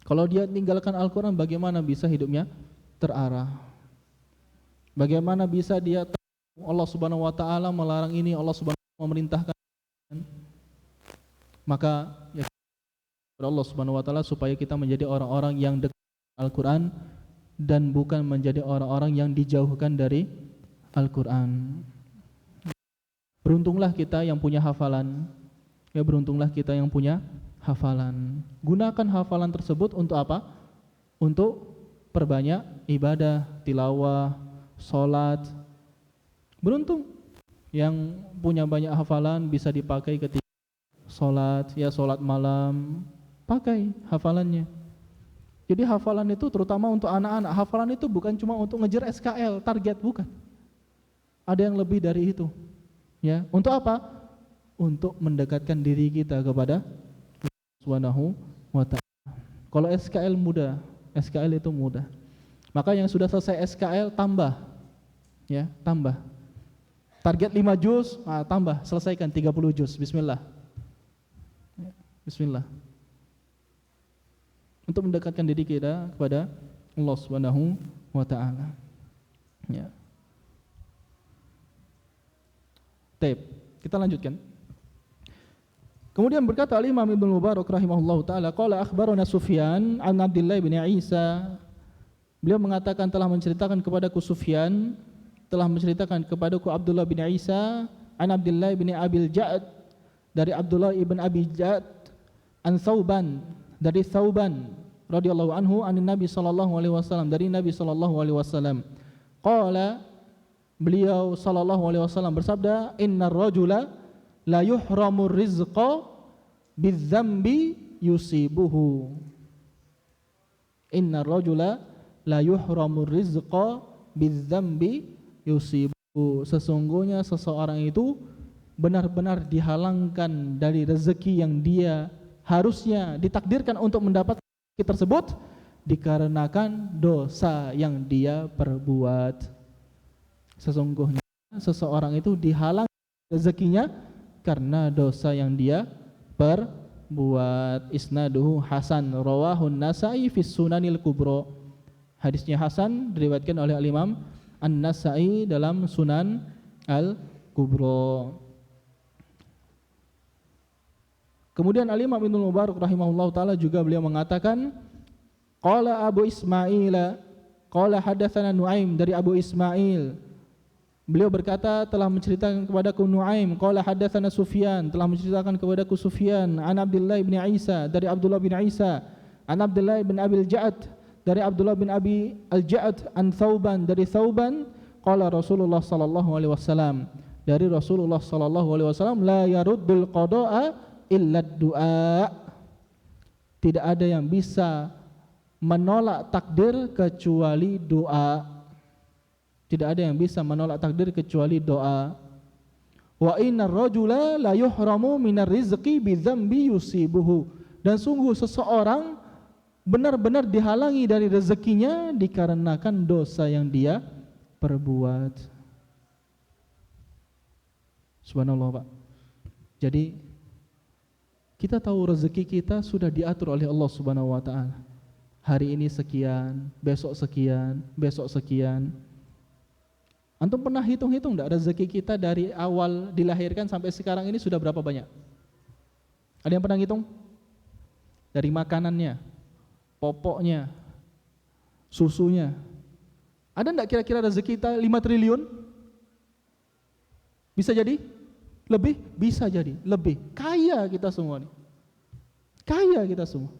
Kalau dia tinggalkan Al-Qur'an, bagaimana bisa hidupnya terarah? Bagaimana bisa dia tahu Allah Subhanahu wa taala melarang ini, Allah Subhanahu wa taala memerintahkan? Maka ya kepada Allah Subhanahu wa taala supaya kita menjadi orang-orang yang dekat Al-Qur'an dan bukan menjadi orang-orang yang dijauhkan dari Al-Qur'an. Beruntunglah kita yang punya hafalan. Ya, beruntunglah kita yang punya hafalan. Gunakan hafalan tersebut untuk apa? Untuk perbanyak ibadah, tilawah, salat. Beruntung yang punya banyak hafalan bisa dipakai ketika salat, ya salat malam, pakai hafalannya. Jadi hafalan itu terutama untuk anak-anak. Hafalan itu bukan cuma untuk ngejar SKL, target, bukan. Ada yang lebih dari itu. Ya, untuk apa? Untuk mendekatkan diri kita kepada Allah Subhanahu wa taala. Kalau SKL mudah, SKL itu mudah. Maka yang sudah selesai SKL tambah. Ya, tambah. Target 5 juz, tambah, selesaikan 30 juz. Bismillah. Ya, bismillah. Untuk mendekatkan diri kita kepada Allah Subhanahu wa taala. Ya. Kita lanjutkan. Kemudian berkata Imam Ibnu Mubarak rahimahullahu taala, qala akhbarana Sufyan an Abdullah bin Isa. Beliau mengatakan telah menceritakan kepadaku Sufyan, telah menceritakan kepadaku Abdullah bin Isa an Abdullah bin Abil Ja'ad, dari Abdullah ibn Abi Ja'ad, an Thauban, dari Thauban radhiyallahu anhu, anin Nabi sallallahu alaihi wasallam, dari Nabi sallallahu alaihi wasallam. Qala, beliau sallallahu alaihi wasallam bersabda, innar rajula la yuhramur rizqa bidzambi yusibuhu. Innar rajula la yuhramur rizqa bidzambi yusibuhu. Sesungguhnya seseorang itu benar-benar dihalangkan dari rezeki yang dia harusnya ditakdirkan untuk mendapatkan rezeki tersebut dikarenakan dosa yang dia perbuat. Sesungguhnya seseorang itu dihalang rezekinya karena dosa yang dia perbuat. Isnaduhu hasan, rawahun Nasa'i fi Sunanil Kubra. Hadisnya hasan, diriwayatkan oleh Al-Imam An-Nasa'i dalam Sunan Al-Kubra. Kemudian Al-Imam Ibnu Mubarak rahimahullahu taala juga beliau mengatakan, qala Abu Ismail, qala hadatsana Nuaim, dari Abu Ismail. Beliau berkata telah menceritakan kepadaku Nuaim, qala hadatsana Sufyan, telah menceritakan kepadaku Sufyan, an Abdullah bin Isa, dari Abdullah bin Isa, an Abdullah bin Abil Ja'ad, dari Abdullah bin Abi Al-Ja'ad, an Thauban, dari Thauban, qala Rasulullah sallallahu alaihi wasallam, dari Rasulullah sallallahu alaihi wasallam, la yaruddul qada'a illa du'a. Tidak ada yang bisa menolak takdir kecuali doa. Tidak ada yang bisa menolak takdir kecuali doa. Wa innar rajula la yuhramu minar rizqi bidzambi yusibuhu. Dan sungguh seseorang benar-benar dihalangi dari rezekinya dikarenakan dosa yang dia perbuat. Subhanallah, Pak. Jadi kita tahu rezeki kita sudah diatur oleh Allah Subhanahu wa taala. Hari ini sekian, besok sekian, besok sekian. Antum pernah hitung-hitung enggak rezeki kita dari awal dilahirkan sampai sekarang ini sudah berapa banyak? Ada yang pernah hitung? Dari makanannya, popoknya, susunya. Ada enggak kira-kira rezeki kita 5 triliun? Bisa jadi? Lebih? Bisa jadi, lebih. Kaya kita semua nih. Kaya kita semua.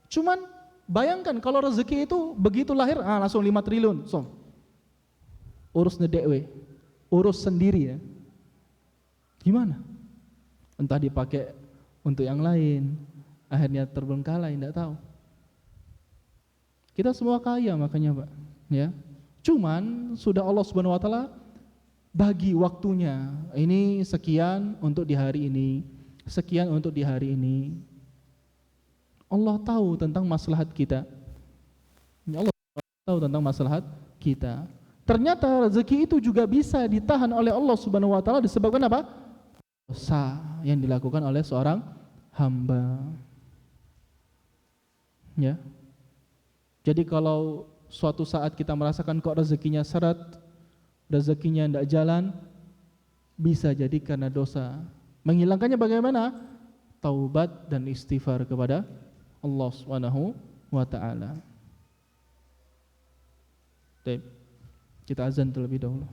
Cuman bayangkan kalau rezeki itu begitu lahir, langsung 5 triliun. Urus ngedewe, urus sendiri ya. Gimana? Entah dipakai untuk yang lain, akhirnya terbengkalai, tidak tahu. Kita semua kaya makanya, Pak, ya. Cuman sudah Allah Subhanahu wa taala bagi waktunya. Ini sekian untuk di hari ini, sekian untuk di hari ini. Allah tahu tentang maslahat kita. Allah tahu tentang maslahat kita. Ternyata rezeki itu juga bisa ditahan oleh Allah Subhanahu wa taala disebabkan apa? Dosa yang dilakukan oleh seorang hamba. Ya. Jadi kalau suatu saat kita merasakan kok rezekinya seret, rezekinya tidak jalan, bisa jadi karena dosa. Menghilangkannya bagaimana? Taubat dan istighfar kepada Allah Subhanahu wa taala. Baik. Kita azan terlebih dahulu.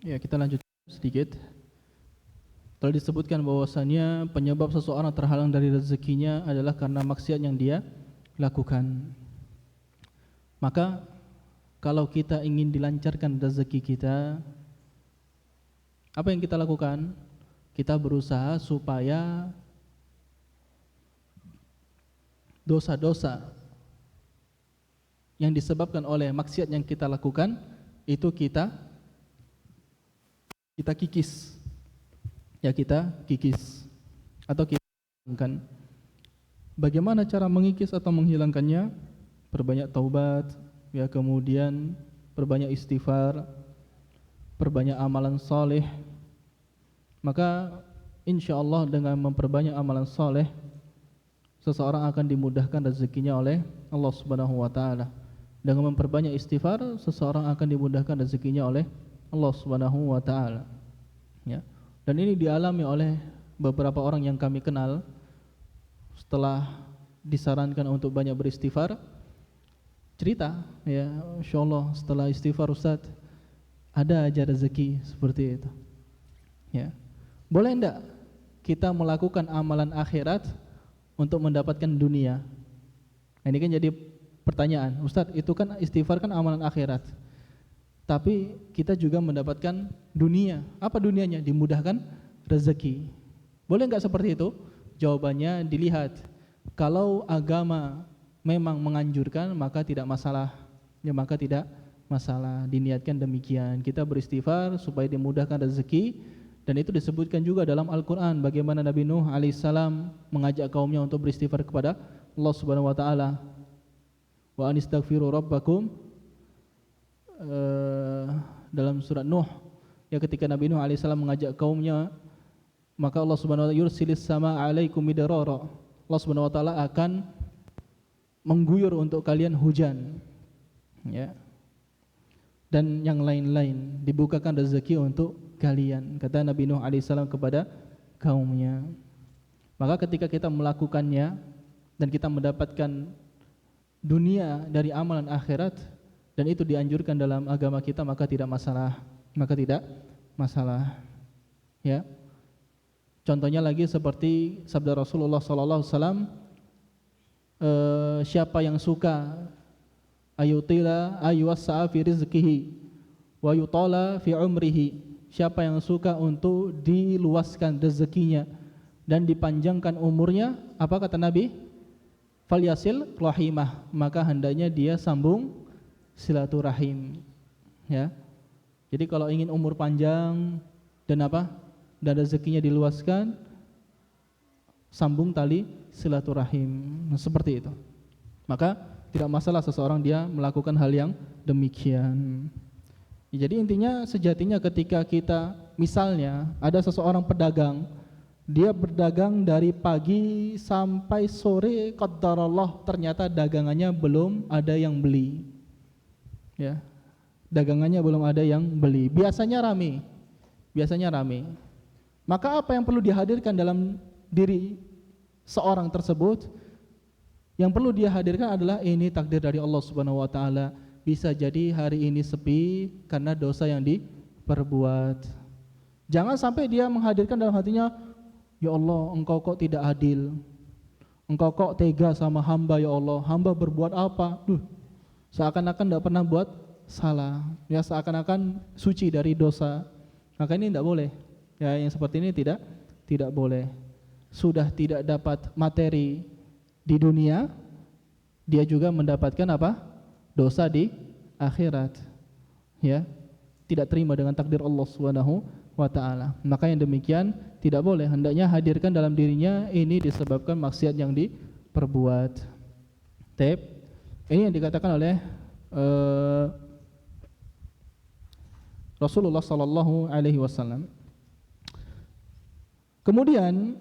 Ya, kita lanjut sedikit. Telah disebutkan bahwasannya penyebab seseorang terhalang dari rezekinya adalah karena maksiat yang dia lakukan. Maka kalau kita ingin dilancarkan rezeki kita, apa yang kita lakukan? Kita berusaha supaya dosa-dosa yang disebabkan oleh maksiat yang kita lakukan itu kita kikis. Ya, kita kikis atau kita hilangkan. Bagaimana cara mengikis atau menghilangkannya? Perbanyak taubat, ya, kemudian perbanyak istighfar, perbanyak amalan soleh. Maka insyaallah dengan memperbanyak amalan soleh, seseorang akan dimudahkan rezekinya oleh Allah Subhanahu wa taala. Dengan memperbanyak istighfar, seseorang akan dimudahkan rezekinya oleh Allah Subhanahu wa taala. Ya. Dan ini dialami oleh beberapa orang yang kami kenal. Setelah disarankan untuk banyak beristighfar, cerita, ya, insyaallah setelah istighfar Ustaz, ada aja rezeki seperti itu. Ya. Boleh enggak kita melakukan amalan akhirat untuk mendapatkan dunia? Nah, ini kan jadi pertanyaan, Ustaz, itu kan istighfar kan amalan akhirat, tapi kita juga mendapatkan dunia. Apa dunianya? Dimudahkan rezeki. Boleh enggak seperti itu? Jawabannya dilihat. Kalau agama memang menganjurkan, maka tidak masalah. Ya, maka tidak masalah. Diniatkan demikian. Kita beristighfar supaya dimudahkan rezeki, dan itu disebutkan juga dalam Al-Qur'an bagaimana Nabi Nuh alaihissalam mengajak kaumnya untuk beristighfar kepada Allah Subhanahu wa taala. Wa anistaghfiru rabbakum, dalam surat Nuh, ya, ketika Nabi Nuh alaihissalam mengajak kaumnya, maka Allah Subhanahu wa taala yursilis sama alaikum midrara. Allah Subhanahu wa taala akan mengguyur untuk kalian hujan, ya, dan yang lain-lain, dibukakan rezeki untuk kalian, kata Nabi Nuh alaihissalam kepada kaumnya. Maka ketika kita melakukannya dan kita mendapatkan dunia dari amalan akhirat, dan itu dianjurkan dalam agama kita, maka tidak masalah. Ya. Contohnya lagi seperti sabda Rasulullah sallallahu alaihi wasallam, siapa yang suka ayutila ayuwassa'a fi rizqihi wa yutala fi umrihi, siapa yang suka untuk diluaskan rezekinya dan dipanjangkan umurnya, apa kata Nabi? Falyasil rahimah, maka hendaknya dia sambung silaturahim. Ya. Jadi kalau ingin umur panjang dan dan rezekinya diluaskan, sambung tali silaturahim. Nah, seperti itu. Maka tidak masalah seseorang dia melakukan hal yang demikian. Ya, jadi intinya sejatinya ketika kita, misalnya ada seseorang pedagang, dia berdagang dari pagi sampai sore, qaddarallah, ternyata dagangannya belum ada yang beli. Ya. Dagangannya belum ada yang beli. Biasanya rame. Maka apa yang perlu dihadirkan dalam diri seorang tersebut? Yang perlu dia hadirkan adalah ini takdir dari Allah Subhanahu wa taala. Bisa jadi hari ini sepi karena dosa yang diperbuat. Jangan sampai dia menghadirkan dalam hatinya, ya Allah, engkau kok tidak adil, engkau kok tega sama hamba, ya Allah, hamba berbuat apa? Seakan-akan tidak pernah buat salah, ya, seakan-akan suci dari dosa. Maka ini tidak boleh. Ya, yang seperti ini tidak boleh. Sudah tidak dapat materi di dunia, dia juga mendapatkan dosa di akhirat. Ya, tidak terima dengan takdir Allah Subhanahu wa taala. Maka yang demikian tidak boleh, hendaknya hadirkan dalam dirinya ini disebabkan maksiat yang diperbuat. Ini yang dikatakan oleh Rasulullah sallallahu alaihi wasallam. Kemudian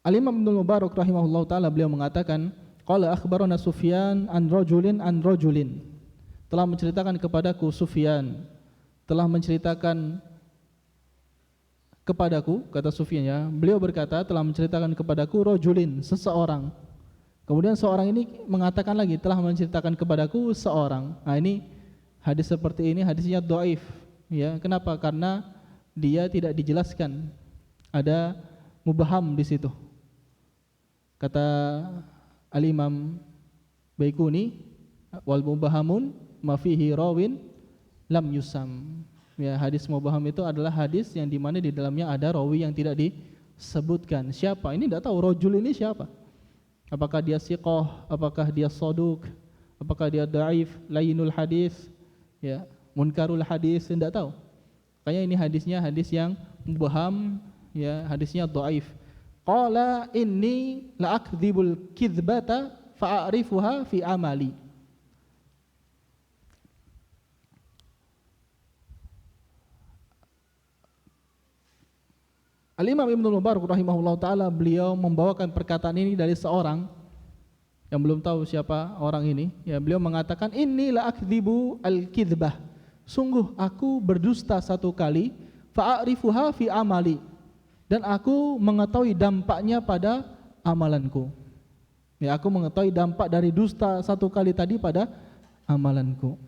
Al-Imam Ibnu Mubarak rahimahullahu taala beliau mengatakan, qala akhbarana Sufyan an rajulin. Telah menceritakan kepadaku Sufyan, telah menceritakan kepadaku, kata Sufyan, ya, beliau berkata telah menceritakan kepadaku rajulin, seseorang. Kemudian seorang ini mengatakan lagi telah menceritakan kepadaku seorang. Nah, ini Hadis seperti ini hadisnya dhaif, ya. Kenapa? Karena dia tidak dijelaskan. Ada mubham di situ. Kata Al-Imam Baikuni, wal mubhamun ma fihi rawin lam yusam. Ya, hadis mubham itu adalah hadis yang di mana di dalamnya ada rawi yang tidak disebutkan. Siapa? Ini tidak tahu rajul ini siapa. Apakah dia siqah, apakah dia shaduk, apakah dia dhaif, lainul hadis, ya, munkarul hadis, tidak tahu. Kayaknya ini hadisnya hadis yang mubham, ya, hadisnya dhaif. Qala inni la akdzibul kidzbata fa'arifuha fi amali. Al-Imam Ibnu Mubarak rahimahullah ta'ala, beliau membawakan perkataan ini dari seorang yang belum tahu siapa orang ini, ya. Beliau mengatakan, inni la akdzibu al-kidzbah, sungguh aku berdusta satu kali, fa'arifuha fi amali, dan aku mengetahui dampaknya pada amalanku. Ya, aku mengetahui dampak dari dusta satu kali tadi pada amalanku.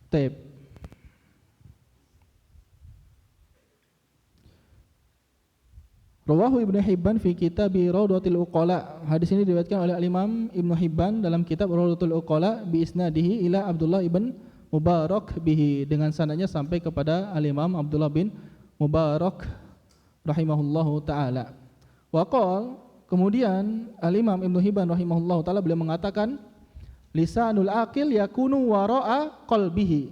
Taib. Rawahu Ibnu Hibban fi kitab Rawdatul Uqala. Hadis ini diriwayatkan oleh Imam Ibnu Hibban dalam kitab Rawdatul Uqala bi isnadihi ila Abdullah ibn Mubarak bihi, dengan sanadnya sampai kepada Al-Imam Abdullah bin Mubarak rahimahullahu taala. Wa qala, kemudian Al-Imam Ibnu Hibban rahimahullahu taala beliau mengatakan, lisanul aqil yakunu wara'a qalbihi.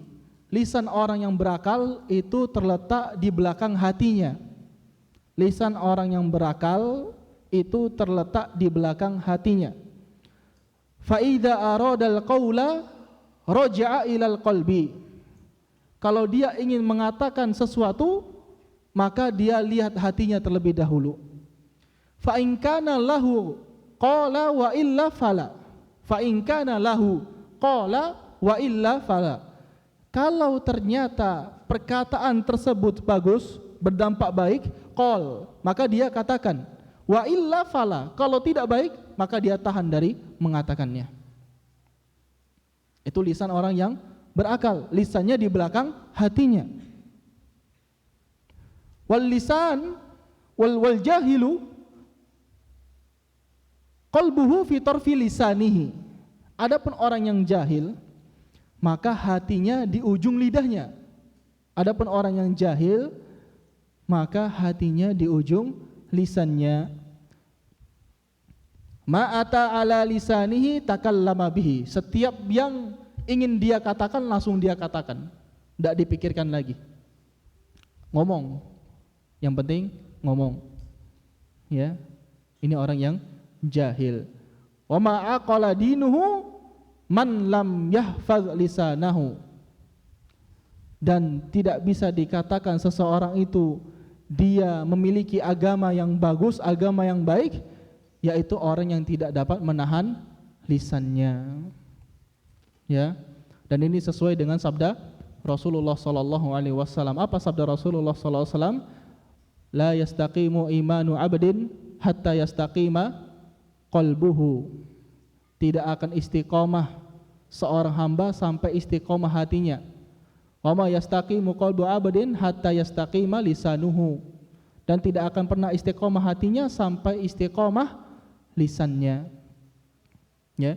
Lisan orang yang berakal itu terletak di belakang hatinya. Lisan orang yang berakal itu terletak di belakang hatinya. Fa idza aradal qaula raja'a ilal qalbi. Kalau dia ingin mengatakan sesuatu, maka dia lihat hatinya terlebih dahulu. Fa in kana lahu qala wa illa fala. Fa in kana lahu qala wa illa fala. Kalau ternyata perkataan tersebut bagus, berdampak baik, qol, maka dia katakan. Wa illa fala, kalau tidak baik, maka dia tahan dari mengatakannya. Itu lisan orang yang berakal, lisannya di belakang hatinya. Wal lisan wal jahilu qalbuhu fi tarfi lisanihi. Adapun orang yang jahil, maka hatinya di ujung lidahnya. Adapun orang yang jahil, maka hatinya di ujung lisannya. Ma'ata ala lisanihi takallama bihi. Setiap yang ingin dia katakan langsung dia katakan, tidak dipikirkan lagi. Ngomong, yang penting ngomong. Ya, ini orang yang jahil. Wa ma'aqala dinuhu man lam yahfaz lisanahu. Dan tidak bisa dikatakan seseorang itu dia memiliki agama yang bagus, agama yang baik, yaitu orang yang tidak dapat menahan lisannya. Ya. Dan ini sesuai dengan sabda Rasulullah sallallahu alaihi wasallam. Apa sabda Rasulullah sallallahu alaihi wasallam? La yastaqimu imanu 'abdin hatta yastaqima qalbuhu. Tidak akan istiqomah seorang hamba sampai istiqomah hatinya. Wa ma yastaqimu qalbu 'abdin hatta yastaqima lisanuhu. Dan tidak akan pernah istiqomah hatinya sampai istiqomah lisannya. Ya.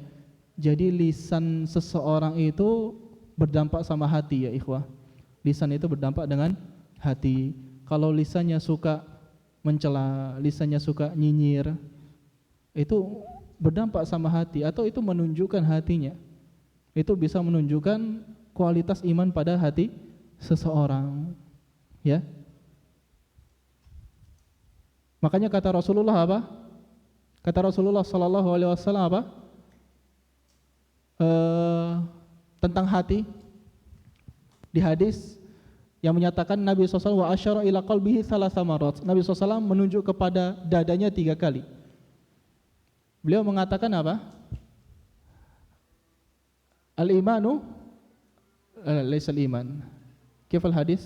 Jadi lisan seseorang itu berdampak sama hati, ya ikhwah. Lisan itu berdampak dengan hati. Kalau lisannya suka mencela, lisannya suka nyinyir, itu berdampak sama hati, atau itu menunjukkan hatinya. Itu bisa menunjukkan kualitas iman pada hati seseorang. Ya. Makanya kata Rasulullah apa? Kata Rasulullah sallallahu alaihi wasallam apa? Tentang hati di hadis yang menyatakan Nabi SAW wa asyara ila qalbihi thalatha marat. Nabi SAW menunjuk kepada dadanya 3 kali. Beliau mengatakan apa? Al-imanu laisa al-iman. Kifal hadis?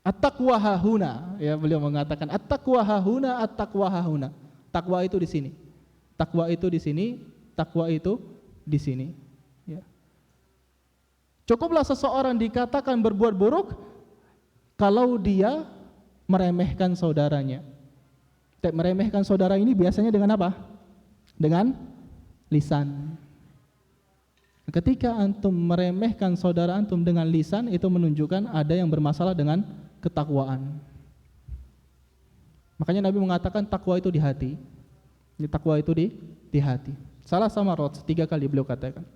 At-taqwa hahuna, ya beliau mengatakan at-taqwa hahuna, at-taqwa hahuna. Takwa itu di sini. Takwa itu di sini, takwa itu di sini. Ya. Cukuplah seseorang dikatakan berbuat buruk kalau dia meremehkan saudaranya. Meremehkan saudara ini biasanya dengan apa? Dengan lisan. Ketika antum meremehkan saudara antum dengan lisan, itu menunjukkan ada yang bermasalah dengan ketakwaan. Makanya Nabi mengatakan takwa itu di hati. Takwa itu di hati. Salah sama Rot 3 kali beliau katakan.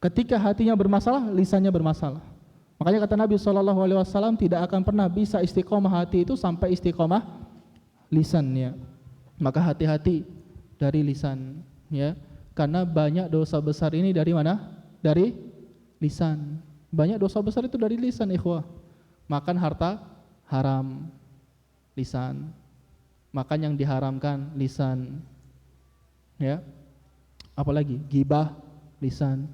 Ketika hatinya bermasalah, lisannya bermasalah. Makanya kata Nabi SAW, tidak akan pernah bisa istiqomah hati itu sampai istiqomah lisannya. Maka hati-hati dari lisan, ya. Karena banyak dosa besar ini dari mana? Dari lisan. Banyak dosa besar itu dari lisan, ikhwah. Makan harta haram, lisan. Makan yang diharamkan, lisan. Ya. Apalagi gibah, lisan.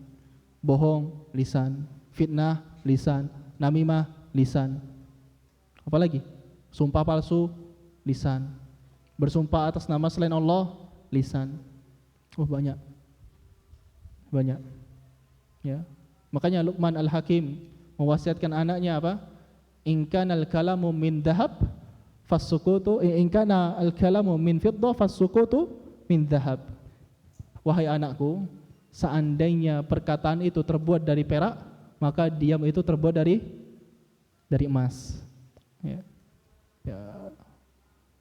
Bohong, lisan. Fitnah, lisan. Namimah, lisan. Apalagi? Sumpah palsu, lisan. Bersumpah atas nama selain Allah, lisan. Oh, banyak. Banyak. Ya. Makanya Luqman Al-Hakim mewasiatkan anaknya apa? In kana al-kalamu min dhahab fasukutu, in kana al-kalamu min fiddah fasukutu min dhahab. Wahai anakku, seandainya perkataan itu terbuat dari perak, maka diam itu terbuat dari emas. Ya. Ya.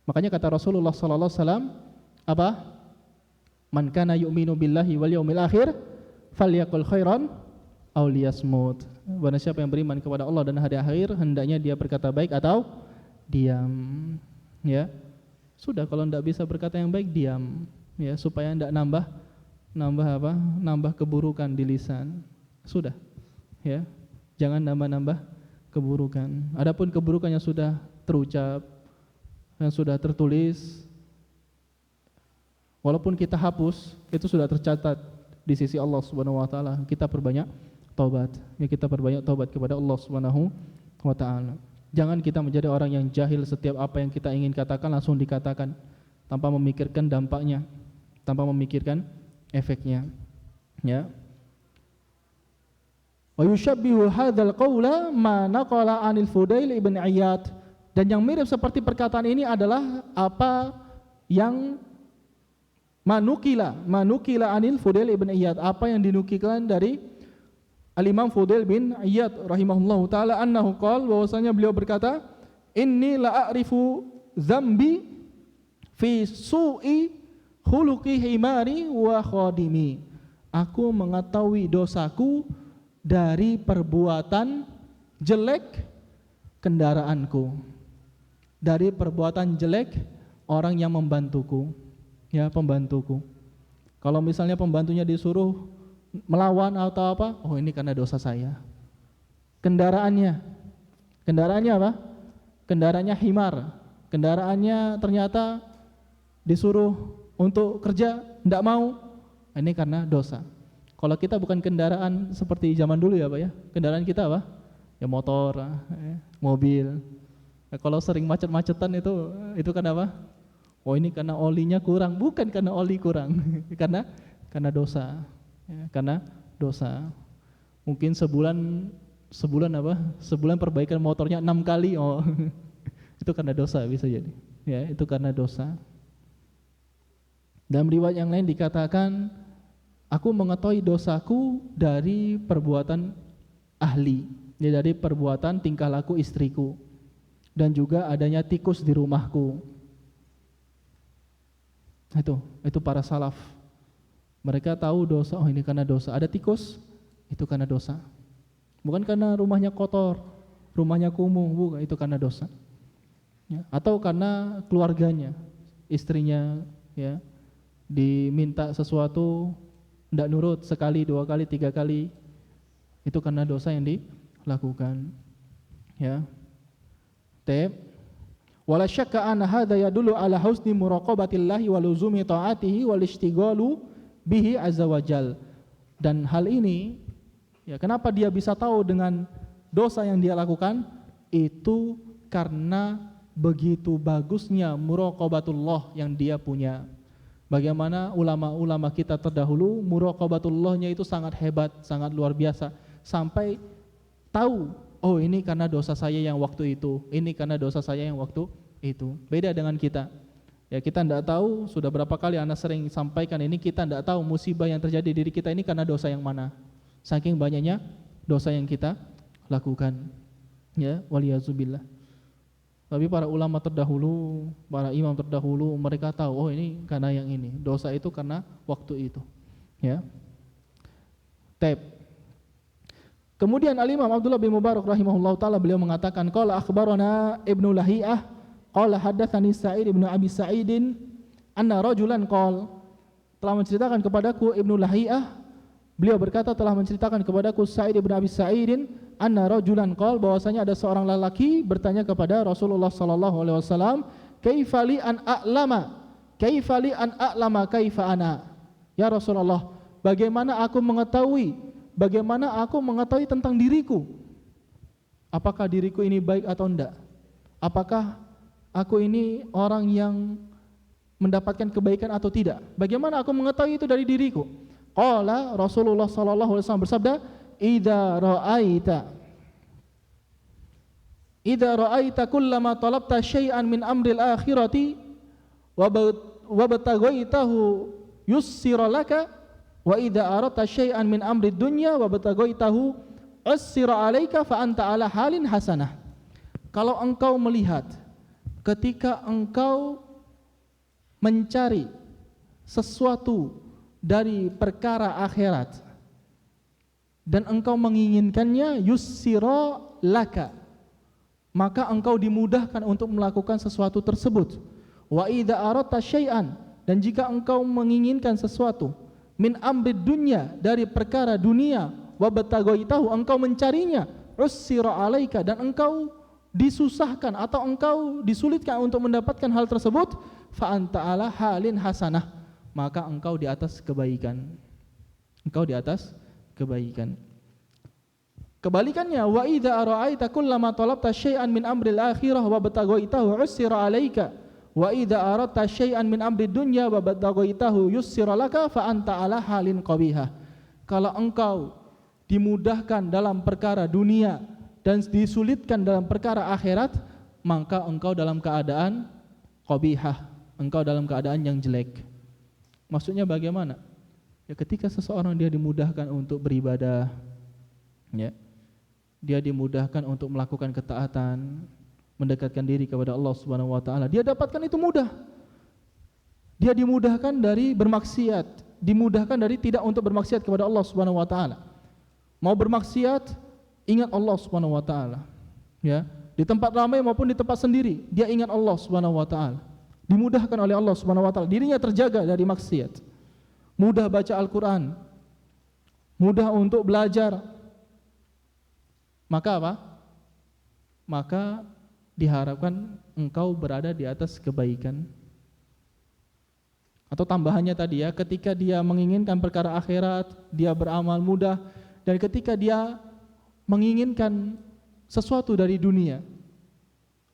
Makanya kata Rasulullah sallallahu alaihi wasallam apa? Man kana yu'minu billahi wal yaumil akhir falyaqul khairan aw liyasmut. Barang siapa yang beriman kepada Allah dan hari akhir, hendaknya dia berkata baik atau diam. Ya. Sudah, kalau tidak bisa berkata yang baik, diam. Ya, supaya tidak nambah keburukan di lisan. Sudah. Ya. Jangan nambah keburukan. Adapun keburukan yang sudah terucap, yang sudah tertulis, walaupun kita hapus, itu sudah tercatat di sisi Allah Subhanahu wa taala. Kita perbanyak taubat. Ya, kita perbanyak taubat kepada Allah Subhanahu wa taala. Jangan kita menjadi orang yang jahil, setiap apa yang kita ingin katakan langsung dikatakan tanpa memikirkan dampaknya, tanpa memikirkan efeknya. Ya. Wa yushabbihu hadzal qawla ma naqala 'anil Fudail ibn Iyad. Dan yang mirip seperti perkataan ini adalah apa yang manukila anil Fudail ibn Iyad, apa yang dinukilkan dari Al-Imam Fudail bin Iyad rahimahullahu taala, annahu qala, bahwasanya beliau berkata, inni la a'rifu dzambi fi su'i khuluqi himari wa khadimi. Aku mengetahui dosaku dari perbuatan jelek kendaraanku, dari perbuatan jelek orang yang membantuku. Ya, pembantuku. Kalau misalnya pembantunya disuruh melawan atau apa, oh ini karena dosa saya. Kendaraannya apa? Kendaraannya himar. Kendaraannya ternyata disuruh untuk kerja, tidak mau. Ini karena dosa. Kalau kita bukan kendaraan seperti zaman dulu ya Pak ya. Kendaraan kita apa? Ya motor, mobil. Nah, kalau sering macet-macetan itu kan apa? Oh ini karena olinya kurang, bukan karena oli kurang, karena dosa, ya, karena dosa. Mungkin sebulan apa? Sebulan perbaikan motornya 6 kali, oh itu karena dosa bisa jadi, ya itu karena dosa. Dalam riwayat yang lain dikatakan, aku mengetahui dosaku dari perbuatan ahli, ya, dari perbuatan tingkah laku istriku, dan juga adanya tikus di rumahku. Itu para salaf. Mereka tahu dosa, oh ini karena dosa. Ada tikus, itu karena dosa. Bukan karena rumahnya kotor, rumahnya kumuh, bukan, itu karena dosa. Ya. Atau karena keluarganya, istrinya, ya, diminta sesuatu, tidak nurut sekali, 2 kali, 3 kali, itu karena dosa yang dilakukan. Ya. Wala syakka anna hadza yadullu ala husni muraqabatillahi wa luzumi ta'atihi wal ishtighalu bihi azza wajal. Dan hal ini, ya, kenapa dia bisa tahu dengan dosa yang dia lakukan itu karena begitu bagusnya muraqabatullah yang dia punya. Bagaimana ulama-ulama kita terdahulu muraqabatullahnya itu sangat hebat, sangat luar biasa, sampai tahu, oh ini karena dosa saya yang waktu itu, ini karena dosa saya yang waktu itu. Beda dengan kita. Ya, kita tidak tahu, sudah berapa kali Anda sering sampaikan ini, kita tidak tahu musibah yang terjadi di diri kita ini karena dosa yang mana. Saking banyaknya dosa yang kita lakukan. Ya, waliyazubillah. Tapi para ulama terdahulu, para imam terdahulu, mereka tahu, oh ini karena yang ini, dosa itu karena waktu itu. Ya. Tab. Kemudian Al-Imam Abdullah bin Mubarak rahimahullah ta'ala, beliau mengatakan, qala akhbarana Ibnu Lahiyah, qala haddatsani Sa'id ibnu Abi Sa'idin, anna rajulan qala, telah menceritakan kepadaku Ibnu Lahiyah, beliau berkata telah menceritakan kepadaku Sa'id ibnu Abi Sa'idin, anna rajulan qala, bahwasanya ada seorang lelaki bertanya kepada Rasulullah sallallahu alaihi wasallam, kaifa li an a'lama kaifa ana? Ya Rasulullah, bagaimana aku mengetahui tentang diriku? Apakah diriku ini baik atau enggak? Apakah aku ini orang yang mendapatkan kebaikan atau tidak? Bagaimana aku mengetahui itu dari diriku? Qala, Rasulullah sallallahu alaihi wasallam bersabda, idza ra'aita kullama talabta syai'an min amril akhirati wa bataghaitahu yussira laka, wa idza aradta syai'an min amrid dunya wa bataghaitahu ussira alaika fa anta ala halin hasanah. Kalau engkau melihat ketika engkau mencari sesuatu dari perkara akhirat dan engkau menginginkannya, yussira laka, maka engkau dimudahkan untuk melakukan sesuatu tersebut. Wa idza aradta syai'an, dan jika engkau menginginkan sesuatu, min amrid dunya, dari perkara dunia, wa bataghaitahu, engkau mencarinya, ussira alaika, dan engkau disusahkan atau engkau disulitkan untuk mendapatkan hal tersebut, fa anta ala halin hasanah, maka engkau di atas kebaikan. Engkau di atas kebaikan. Kebalikannya, wa idza ra'aita kullama talabta syai'an min amril akhirah wa bataghaitahu ussira alaika, wa idza aradta syai'an min amrid dunya wa bataghaitahu yussira laka fa anta ala halin qabihah. Kalau engkau dimudahkan dalam perkara dunia dan disulitkan dalam perkara akhirat, maka engkau dalam keadaan qabihah, engkau dalam keadaan yang jelek. Maksudnya bagaimana? Ya, ketika seseorang dia dimudahkan untuk beribadah, ya, dia dimudahkan untuk melakukan ketaatan, mendekatkan diri kepada Allah Subhanahu wa taala, dia dapatkan itu mudah. Dia dimudahkan dari bermaksiat, dimudahkan dari tidak untuk bermaksiat kepada Allah Subhanahu wa taala. Mau bermaksiat, ingat Allah Subhanahu wa taala. Ya, di tempat ramai maupun di tempat sendiri, dia ingat Allah Subhanahu wa taala. Dimudahkan oleh Allah Subhanahu wa taala, dirinya terjaga dari maksiat. Mudah baca Al-Qur'an, mudah untuk belajar. Maka apa? Maka diharapkan engkau berada di atas kebaikan. Atau tambahannya tadi ya, ketika dia menginginkan perkara akhirat, dia beramal mudah, dan ketika dia menginginkan sesuatu dari dunia,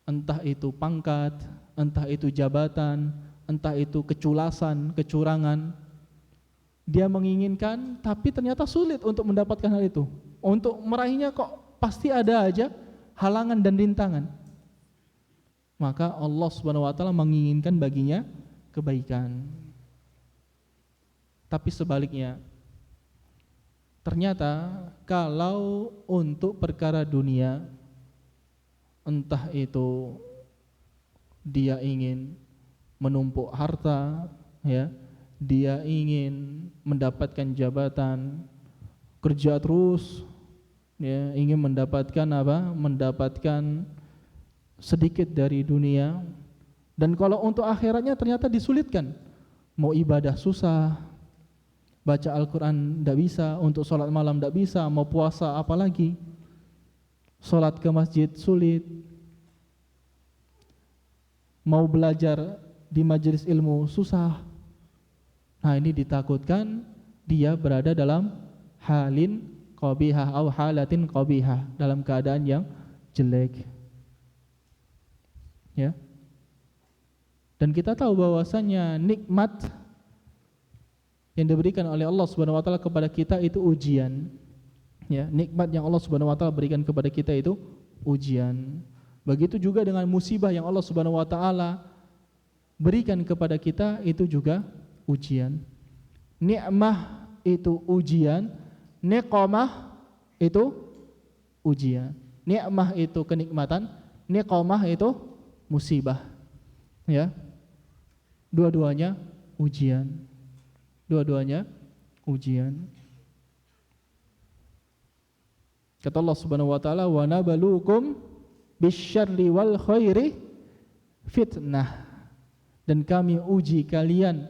entah itu pangkat, entah itu jabatan, entah itu keculasan, kecurangan, dia menginginkan tapi ternyata sulit untuk mendapatkan hal itu. Untuk meraihnya kok pasti ada aja halangan dan rintangan. Maka Allah Subhanahu wa taala menginginkan baginya kebaikan. Tapi sebaliknya, ternyata kalau untuk perkara dunia, entah itu dia ingin menumpuk harta, ya, dia ingin mendapatkan jabatan, kerja terus, ya, ingin mendapatkan apa? Mendapatkan sedikit dari dunia. Dan kalau untuk akhiratnya ternyata disulitkan. Mau ibadah susah, baca Al-Quran tidak bisa, untuk sholat malam tidak bisa, mau puasa apalagi, sholat ke masjid sulit, mau belajar di majelis ilmu susah. Nah, ini ditakutkan dia berada dalam halin qabihah au halatin qabihah, dalam keadaan yang jelek. Ya. Dan kita tahu bahwasanya nikmat yang diberikan oleh Allah Subhanahu wa taala kepada kita itu ujian. Ya, nikmat yang Allah Subhanahu wa taala berikan kepada kita itu ujian. Begitu juga dengan musibah yang Allah Subhanahu wa taala berikan kepada kita itu juga ujian. Nikmah itu ujian, niqamah itu ujian. Nikmah itu kenikmatan, niqamah itu musibah. Ya. Dua-duanya ujian. Dua-duanya ujian. Kata Allah Subhanahu wa taala, "Wa nabluukum bisyarri wal khairi fitnah." Dan kami uji kalian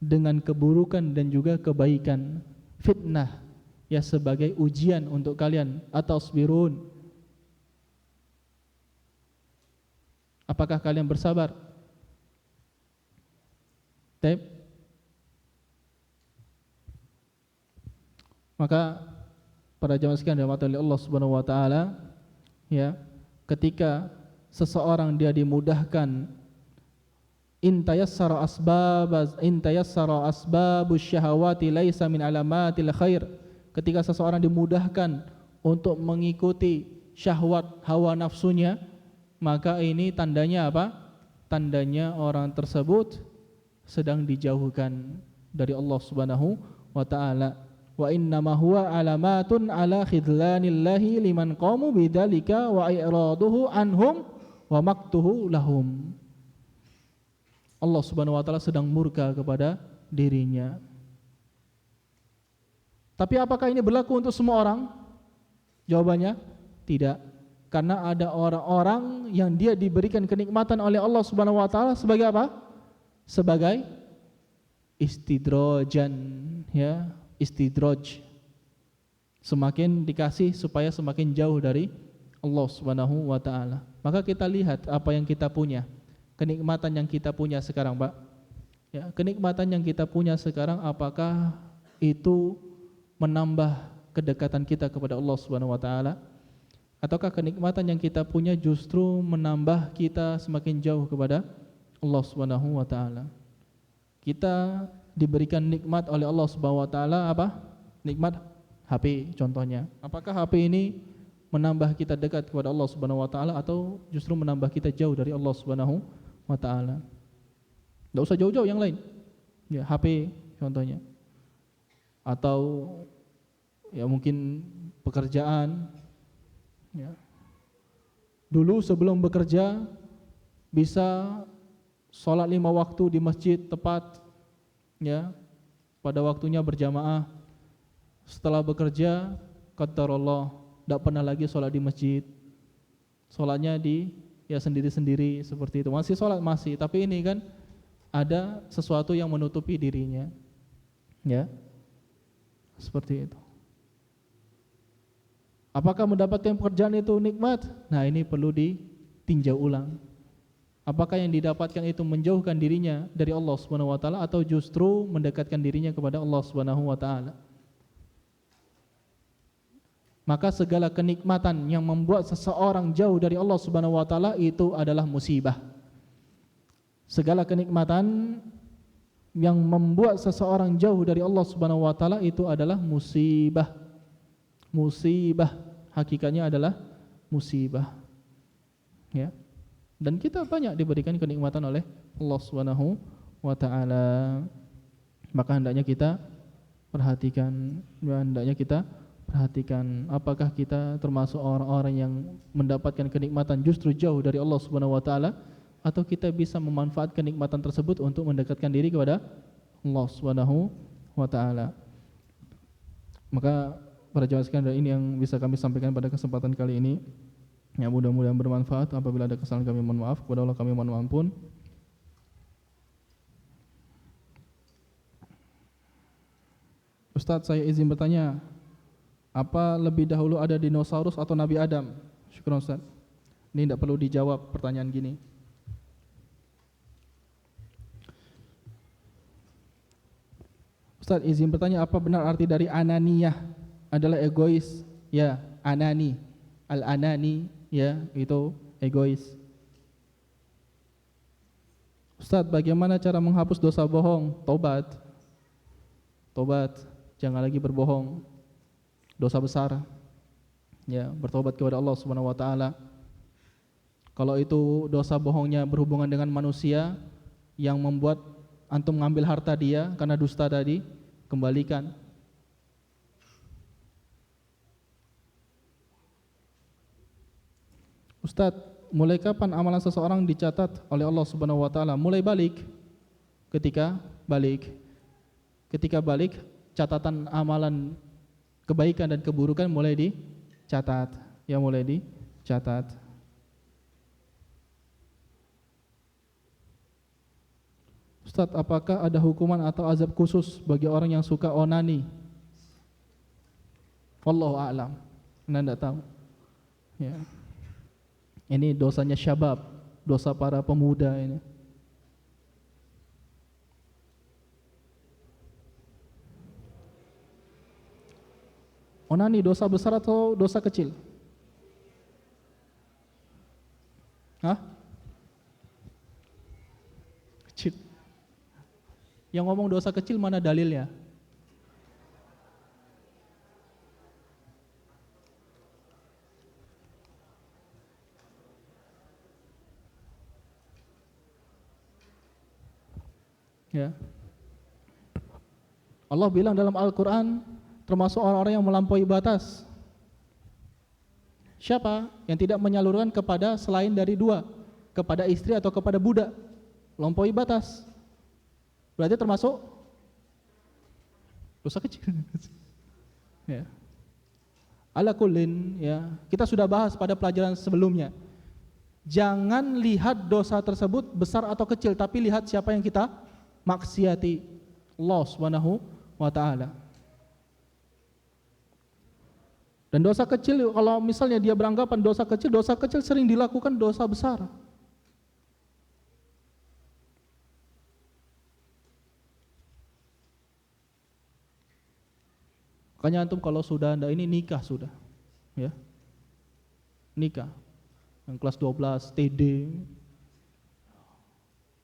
dengan keburukan dan juga kebaikan. Fitnah, ya, sebagai ujian untuk kalian. Atasbirun, apakah kalian bersabar? Taib. Maka para jamaah sekalian dirahmati oleh Allah Subhanahu wa taala, ya, ketika seseorang dia dimudahkan intayassara asbabus syahawati laisa min alamatil khair, ketika seseorang dimudahkan untuk mengikuti syahwat hawa nafsunya, maka ini tandanya apa? Tandanya orang tersebut sedang dijauhkan dari Allah Subhanahu wa taala. Wa innama huwa alamatun ala khidlanillahi liman qamu bidzalika wa i'raduhu anhum wa maktuhu lahum. Allah Subhanahu wa taala sedang murka kepada dirinya. Tapi apakah ini berlaku untuk semua orang? Jawabannya tidak. Karena ada orang-orang yang dia diberikan kenikmatan oleh Allah Subhanahu wa taala sebagai apa? Sebagai istidrojan, ya, istidraj. Semakin dikasih supaya semakin jauh dari Allah Subhanahu wa taala. Maka kita lihat apa yang kita punya, kenikmatan yang kita punya sekarang, Pak. Ya, kenikmatan yang kita punya sekarang, apakah itu menambah kedekatan kita kepada Allah Subhanahu wa taala? Ataukah kenikmatan yang kita punya justru menambah kita semakin jauh kepada Allah Subhanahu wa taala? Kita diberikan nikmat oleh Allah Subhanahu wa taala apa? Nikmat HP contohnya. Apakah HP ini menambah kita dekat kepada Allah Subhanahu wa taala atau justru menambah kita jauh dari Allah Subhanahu wa taala? Enggak usah jauh-jauh yang lain. Ya, HP contohnya. Atau ya mungkin pekerjaan. Ya. Dulu sebelum bekerja bisa sholat 5 waktu di masjid tepat, ya, pada waktunya berjamaah. Setelah bekerja, qadarullah, tidak pernah lagi sholat di masjid. Sholatnya di ya sendiri-sendiri seperti itu. Masih sholat masih, tapi ini kan ada sesuatu yang menutupi dirinya, ya, seperti itu. Apakah mendapatkan pekerjaan itu nikmat? Nah, ini perlu ditinjau ulang. Apakah yang didapatkan itu menjauhkan dirinya dari Allah Subhanahu wa taala atau justru mendekatkan dirinya kepada Allah Subhanahu wa taala? Maka segala kenikmatan yang membuat seseorang jauh dari Allah Subhanahu wa taala itu adalah musibah. Segala kenikmatan yang membuat seseorang jauh dari Allah Subhanahu wa taala itu adalah musibah. Musibah hakikatnya adalah musibah. Ya. Dan kita banyak diberikan kenikmatan oleh Allah Subhanahu wa taala. Maka hendaknya kita perhatikan, apakah kita termasuk orang-orang yang mendapatkan kenikmatan justru jauh dari Allah Subhanahu wa taala atau kita bisa memanfaatkan kenikmatan tersebut untuk mendekatkan diri kepada Allah Subhanahu wa taala. Maka para jamaah sekalian, ini yang bisa kami sampaikan pada kesempatan kali ini. Ya, mudah-mudahan bermanfaat. Apabila ada kesalahan kami mohon maaf, kepada Allah kami mohon ampun. Ustaz, saya izin bertanya, apa lebih dahulu ada dinosaurus atau Nabi Adam? Syukran Ustaz. Ini tidak perlu dijawab pertanyaan gini. Ustaz, izin bertanya, apa benar arti dari ananiyah? adalah egois, ya, anani. Al-anani, ya, itu egois. Ustaz, bagaimana cara menghapus dosa bohong? Tobat. Tobat, jangan lagi berbohong. Dosa besar. Ya, bertobat kepada Allah Subhanahu wa taala. Kalau itu dosa bohongnya berhubungan dengan manusia yang membuat antum mengambil harta dia karena dusta tadi, kembalikan. Ustadz, mulai kapan amalan seseorang dicatat oleh Allah Subhanahu wa taala? Mulai balik. Ketika balik, catatan amalan kebaikan dan keburukan mulai dicatat. Ya, mulai dicatat. Ustadz, apakah ada hukuman atau azab khusus bagi orang yang suka onani? Wallahu a'lam. Anda tidak tahu. Ya. Ini dosanya syabab, dosa para pemuda ini. Onani dosa besar atau dosa kecil? Hah? Kecil. Yang ngomong dosa kecil mana dalilnya? Ya. Allah bilang dalam Al-Quran, termasuk orang-orang yang melampaui batas. Siapa yang tidak menyalurkan kepada selain dari dua, kepada istri atau kepada budak, melampaui batas, berarti termasuk dosa kecil. Ya. Ala kullin, ya, kita sudah bahas pada pelajaran sebelumnya. Jangan lihat dosa tersebut besar atau kecil, tapi lihat siapa yang kita maksiati, Allah Subhanahu wa taala. Dan dosa kecil, kalau misalnya dia beranggapan dosa kecil sering dilakukan dosa besar. Makanya antum kalau sudah anda ini nikah sudah, ya, nikah, yang kelas 12 TD,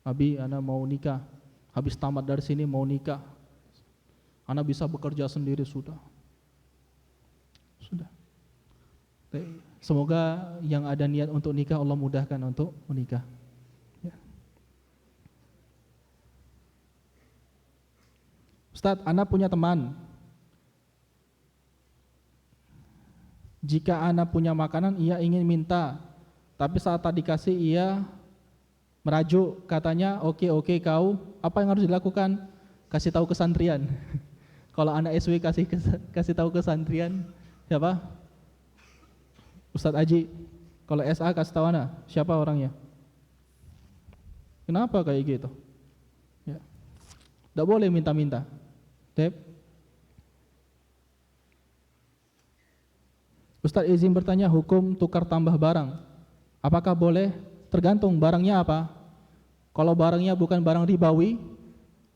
Abi, ana mau nikah. Habis tamat dari sini mau nikah. Anak bisa bekerja sendiri sudah. Semoga yang ada niat untuk nikah Allah mudahkan untuk menikah. Ya. Ustadz, anak punya teman. Jika anak punya makanan, ia ingin minta. Tapi saat tadi dikasih, ia merajuk, katanya oke kau, apa yang harus dilakukan? Kasih tahu ke santrian. Kalau anak SW kasih tahu ke santrian, siapa? Ustadz Aji. Kalau SA kasih tahu anak, siapa orangnya? Kenapa kayak gitu? Ya. Tidak boleh minta-minta. Ustadz izin bertanya, hukum tukar tambah barang, apakah boleh? Tergantung barangnya apa. Kalau barangnya bukan barang ribawi,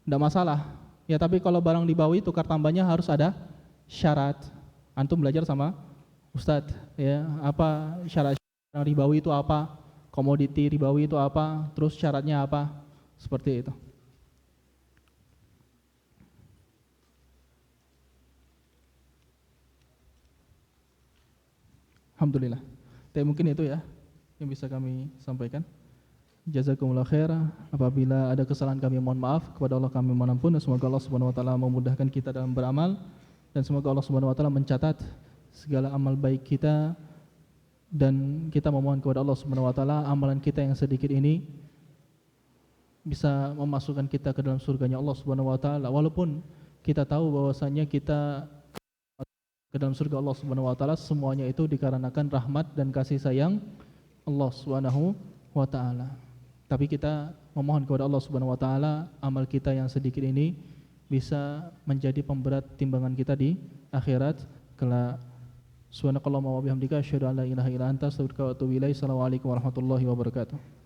tidak masalah. Ya, tapi kalau barang ribawi tukar tambahnya harus ada syarat. Antum belajar sama Ustadz, ya, apa syarat barang ribawi itu apa? Komoditi ribawi itu apa? Terus syaratnya apa? Seperti itu. Alhamdulillah. Tapi mungkin itu ya yang bisa kami sampaikan. Jazakumullah khair. Apabila ada kesalahan kami mohon maaf, kepada Allah kami mohon ampun, dan semoga Allah Subhanahu wa taala memudahkan kita dalam beramal, dan semoga Allah Subhanahu wa taala mencatat segala amal baik kita, dan kita memohon kepada Allah Subhanahu wa taala amalan kita yang sedikit ini bisa memasukkan kita ke dalam surganya Allah Subhanahu wa taala, walaupun kita tahu bahwasanya kita ke dalam surga Allah Subhanahu wa taala semuanya itu dikarenakan rahmat dan kasih sayang Allah Subhanahu wa taala. Tapi kita memohon kepada Allah Subhanahu wa taala amal kita yang sedikit ini bisa menjadi pemberat timbangan kita di akhirat kelak. Subhanakallahumma wa bihamdika asyhadu an la ilaha illa anta astaghfiruka wa atubu ilaik. Assalamualaikum warahmatullahi wabarakatuh.